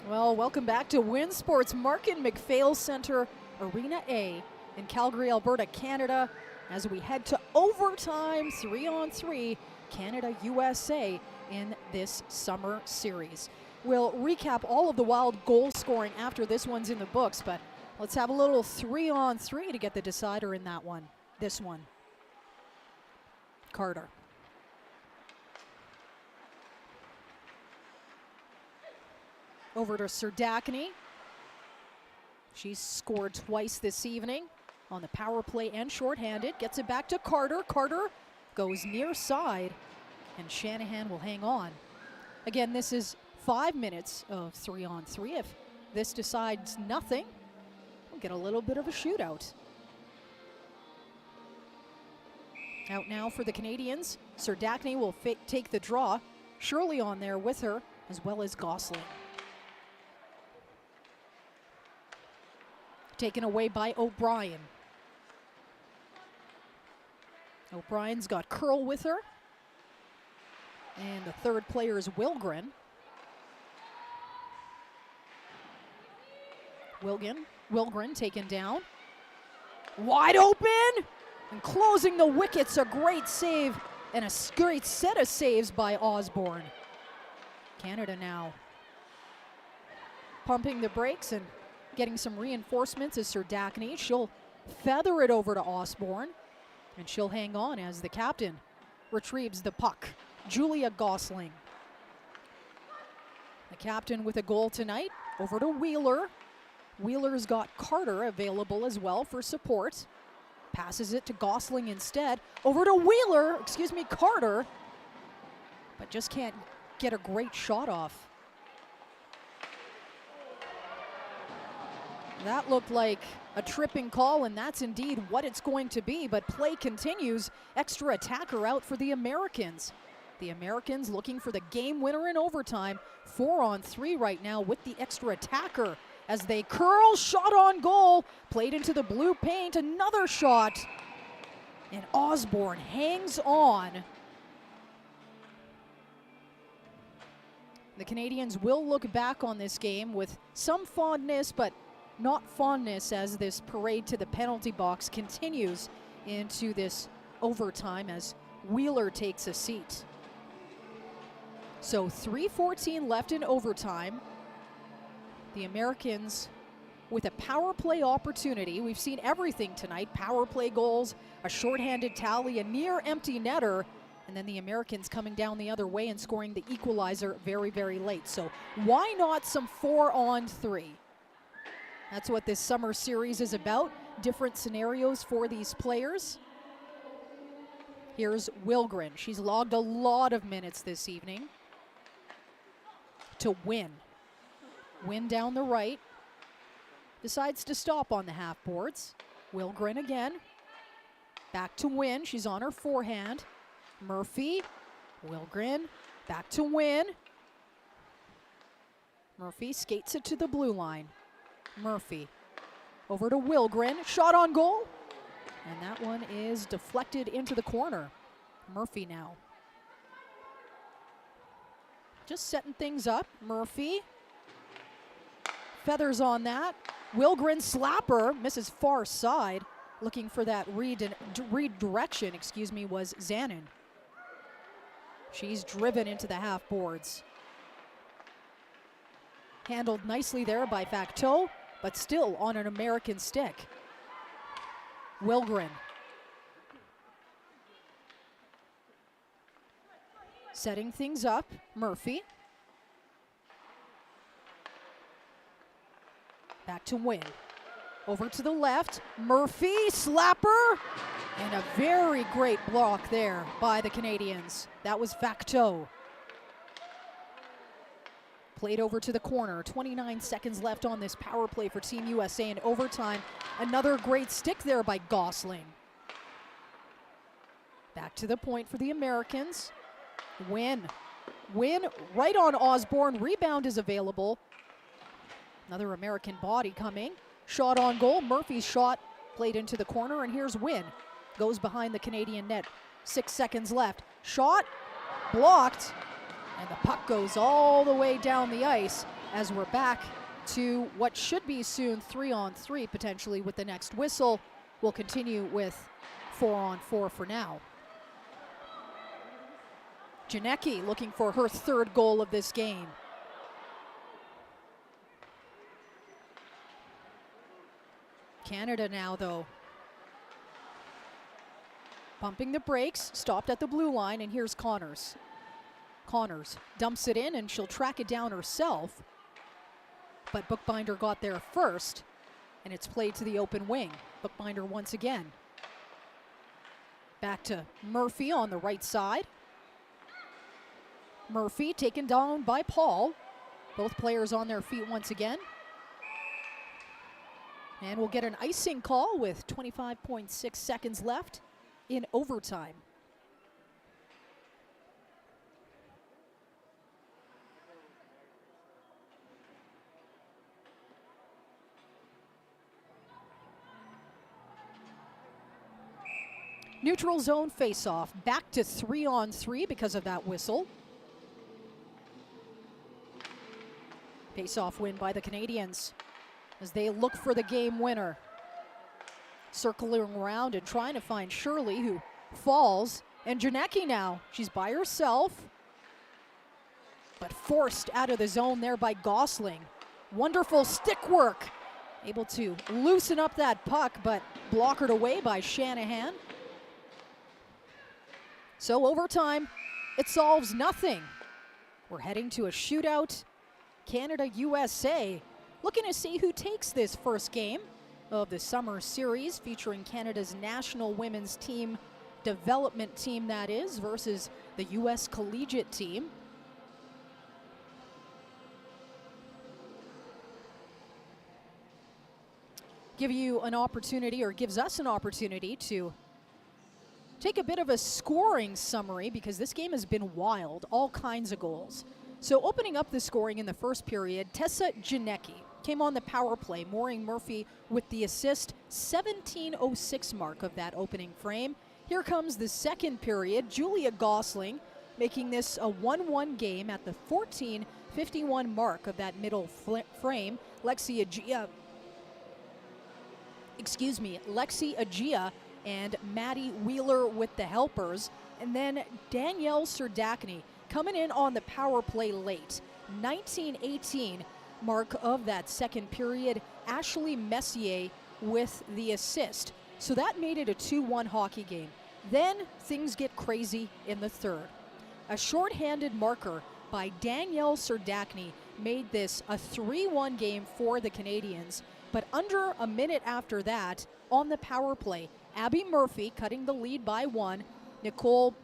Well, welcome back to WinSports Markin McPhail Center, Arena A in Calgary, Alberta, Canada, as we head to overtime, 3-on-3, Canada-USA in this summer series. We'll recap all of the Wild goal scoring after this one's in the books, but let's have a little 3-on-3 to get the decider in that one. This one. Carter. Over to Serdachny. She's scored twice this evening on the power play and shorthanded. Gets it back to Carter. Carter goes near side, and Shanahan will hang on. Again, this is 5 minutes of 3-on-3. If this decides nothing, we'll get a little bit of a shootout. Out now for the Canadians. Serdachny will take the draw. Shirley on there with her, as well as Gosling. Taken away by O'Brien. O'Brien's got Curl with her. And the third player is Wilgren. Wilgren taken down. Wide open! And closing the wickets, a great save and a great set of saves by Osborne. Canada now pumping the brakes and getting some reinforcements is Serdachny. She'll feather it over to Osborne, and she'll hang on as the captain retrieves the puck. Julia Gosling, the captain with a goal tonight. Over to Wheeler. Wheeler's got Carter available as well for support. Passes it to Gosling instead. Over to Carter, but just can't get a great shot off. That looked like a tripping call, and that's indeed what it's going to be, but play continues. Extra attacker out for the Americans. The Americans looking for the game winner in overtime. 4-on-3 right now with the extra attacker as they curl, shot on goal, played into the blue paint, another shot, and Osborne hangs on. The Canadians will look back on this game with some fondness, but not fondness as this parade to the penalty box continues into this overtime as Wheeler takes a seat. So 3:14 left in overtime. The Americans with a power play opportunity. We've seen everything tonight. Power play goals, a shorthanded tally, a near empty netter, and then the Americans coming down the other way and scoring the equalizer very, very late. So why not some 4-on-3? That's what this summer series is about. Different scenarios for these players. Here's Wilgren. She's logged a lot of minutes this evening. To Wynn. Wynn down the right. Decides to stop on the half boards. Wilgren again. Back to Wynn. She's on her forehand. Murphy. Wilgren. Back to Wynn. Murphy skates it to the blue line. Murphy over to Wilgren, shot on goal, and that one is deflected into the corner. Murphy now just setting things up. Murphy feathers on that. Wilgren slapper misses far side. Looking for that redirection, was Zanin. She's driven into the half boards. Handled nicely there by Facteau, but still on an American stick. Wilgren. Setting things up, Murphy. Back to Wynn. Over to the left, Murphy, slapper, and a very great block there by the Canadians. That was Facteau. Played over to the corner. 29 seconds left on this power play for Team USA in overtime. Another great stick there by Gosling. Back to the point for the Americans. Wynn right on Osborne. Rebound is available. Another American body coming. Shot on goal. Murphy's shot played into the corner, and here's Wynn. Goes behind the Canadian net. 6 seconds left. Shot blocked. And the puck goes all the way down the ice as we're back to what should be soon 3-on-3 potentially with the next whistle. We'll continue with 4-on-4 for now. Janicki looking for her third goal of this game. Canada now, though. Pumping the brakes, stopped at the blue line, and here's Connors. Connors dumps it in, and she'll track it down herself. but Bookbinder got there first, and it's played to the open wing. Bookbinder once again. Back to Murphy on the right side. Murphy taken down by Paul. Both players on their feet once again. And we'll get an icing call with 25.6 seconds left in overtime. Neutral zone face-off, back to 3-on-3 because of that whistle. Face-off win by the Canadians as they look for the game winner. Circling around and trying to find Shirley, who falls. And Janecki now, she's by herself, but forced out of the zone there by Gosling. Wonderful stick work. Able to loosen up that puck, but blockered away by Shanahan. So overtime, it solves nothing. We're heading to a shootout. Canada, USA, looking to see who takes this first game of the summer series featuring Canada's national women's team, development team that is, versus the US collegiate team. Give you an opportunity, or gives us an opportunity to take a bit of a scoring summary because this game has been wild, all kinds of goals. So opening up the scoring in the first period, Tessa Janecki came on the power play, Maureen Murphy with the assist, 17:06 mark of that opening frame. Here comes the second period, Julia Gosling making this a 1-1 game at the 14:51 mark of that middle frame. Lexi Agia and Maddie Wheeler with the helpers. And then Danielle Serdachny coming in on the power play late. 19:18 mark of that second period. Ashley Messier with the assist. So that made it a 2-1 hockey game. Then things get crazy in the third. A shorthanded marker by Danielle Serdachny made this a 3-1 game for the Canadians. But under a minute after that, on the power play, Abby Murphy cutting the lead by 1, Nicole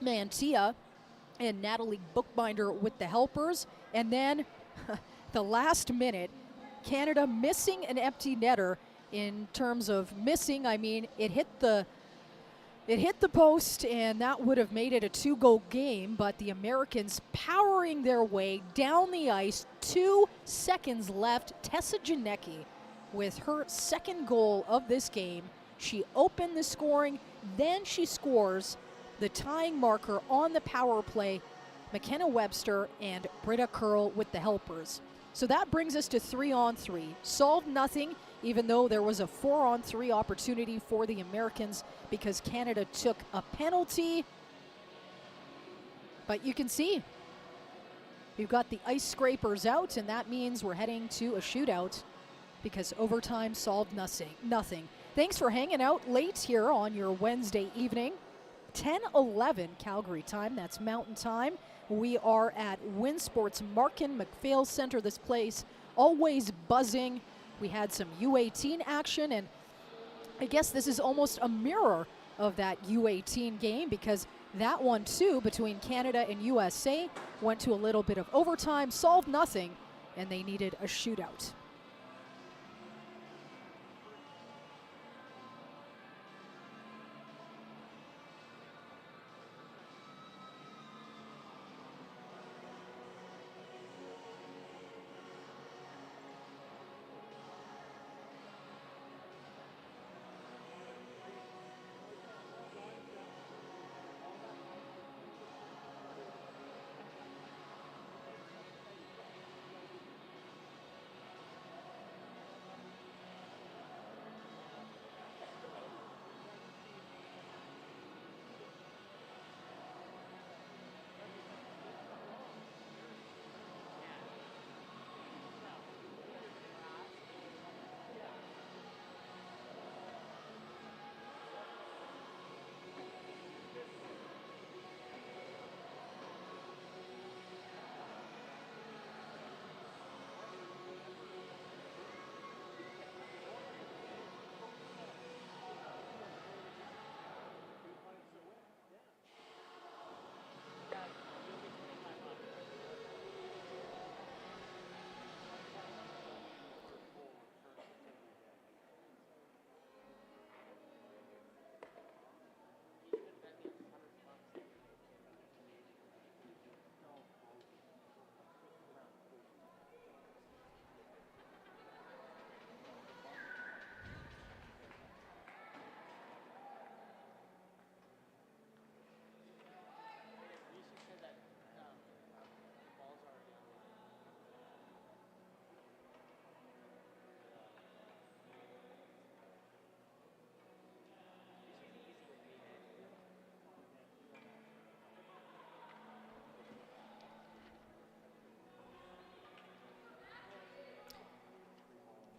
Mantia and Natalie Bookbinder with the helpers. And then the last minute, Canada missing an empty netter. In terms of missing, I mean, it hit the post, and that would have made it a 2-goal game, but the Americans powering their way down the ice. 2 seconds left. Tessa Janecki with her second goal of this game. She opened the scoring, then she scores the tying marker on the power play. McKenna Webster and Britta Curl with the helpers. So that brings us to 3-on-3. Solved nothing, even though there was a 4-on-3 opportunity for the Americans because Canada took a penalty. But you can see we've got the ice scrapers out, and that means we're heading to a shootout because overtime solved nothing. Thanks for hanging out late here on your Wednesday evening. 10:11 Calgary time, that's Mountain Time. We are at Winsports Markin McPhail Center. This place always buzzing. We had some U18 action, and I guess this is almost a mirror of that U18 game because that one too between Canada and USA went to a little bit of overtime, solved nothing, and they needed a shootout.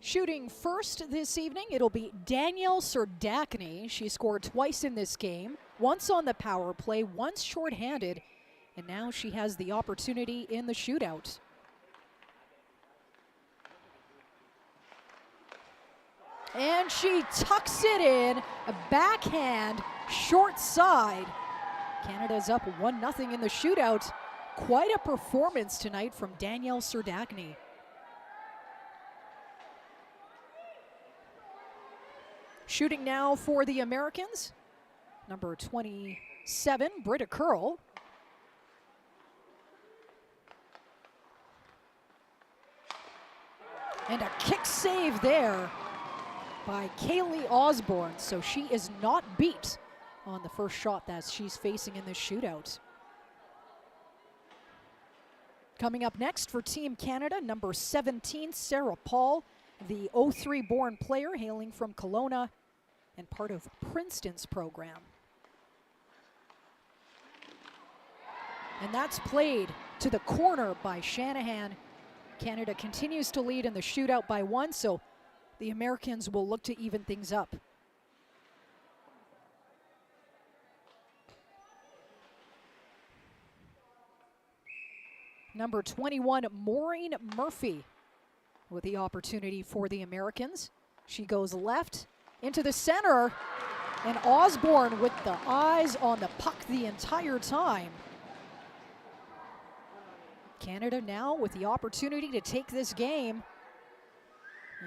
Shooting first this evening, it'll be Danielle Serdachny. She scored twice in this game, once on the power play, once shorthanded, and now she has the opportunity in the shootout. And she tucks it in, a backhand, short side. Canada's up 1-0 in the shootout. Quite a performance tonight from Danielle Serdachny. Shooting now for the Americans, number 27, Britta Curl. And a kick save there by Kaylee Osborne, so she is not beat on the first shot that she's facing in this shootout. Coming up next for Team Canada, number 17, Sarah Paul, the 03 born player hailing from Kelowna and part of Princeton's program. And that's played to the corner by Shanahan. Canada continues to lead in the shootout by 1, so the Americans will look to even things up. Number 21, Maureen Murphy, with the opportunity for the Americans. She goes left into the center, and Osborne with the eyes on the puck the entire time. Canada now with the opportunity to take this game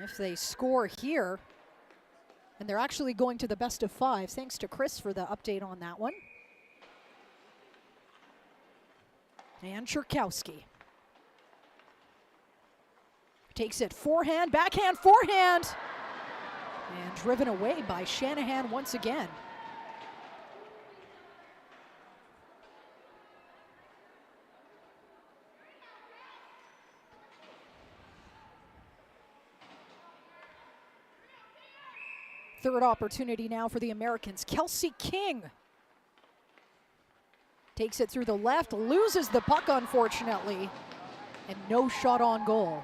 if they score here. And they're actually going to the best of 5. Thanks to Chris for the update on that one. And Cherkowski takes it forehand, backhand, forehand. And driven away by Shanahan once again. Third opportunity now for the Americans. Kelsey King takes it through the left, loses the puck unfortunately, and no shot on goal.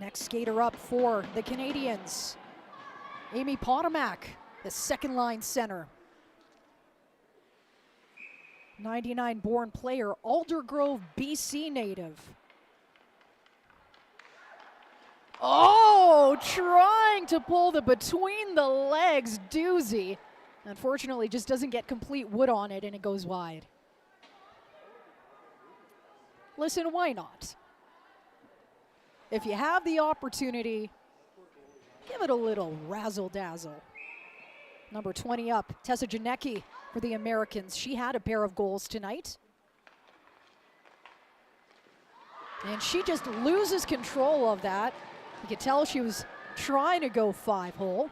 Next skater up for the Canadians, Amy Potomac, the second line center. 99 born player, Aldergrove, BC native. Oh, trying to pull the between the legs doozy. Unfortunately, just doesn't get complete wood on it and it goes wide. Listen, why not? If you have the opportunity, give it a little razzle-dazzle. Number 20 up, Tessa Janecki for the Americans. She had a pair of goals tonight. And she just loses control of that. You could tell she was trying to go 5-hole.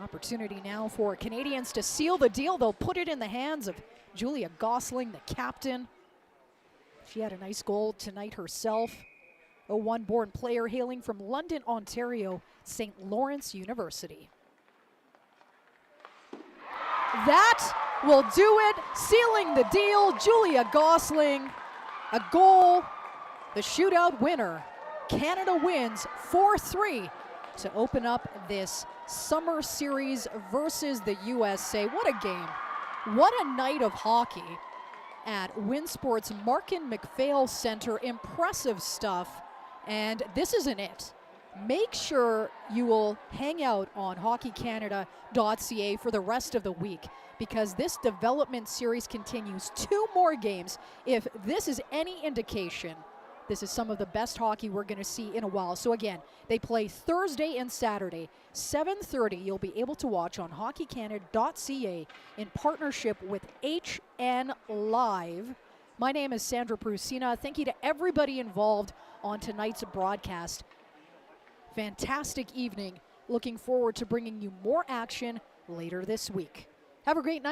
Opportunity now for Canadians to seal the deal. They'll put it in the hands of Julia Gosling, the captain. She had a nice goal tonight herself. 01 born player hailing from London, Ontario, St. Lawrence University. That will do it, sealing the deal. Julia Gosling, a goal, the shootout winner. Canada wins 4-3 to open up this summer series versus the USA. What a game. What a night of hockey at Winsport's Markin MacPhail Center. Impressive stuff. And this isn't it. Make sure you will hang out on hockeycanada.ca for the rest of the week, because this development series continues. 2 more games. If this is any indication, this is some of the best hockey we're going to see in a while. So again, they play Thursday and Saturday, 7:30. You'll be able to watch on hockeycanada.ca in partnership with HN Live. My name is Sandra Prusina. Thank you to everybody involved on tonight's broadcast. Fantastic evening. Looking forward to bringing you more action later this week. Have a great night.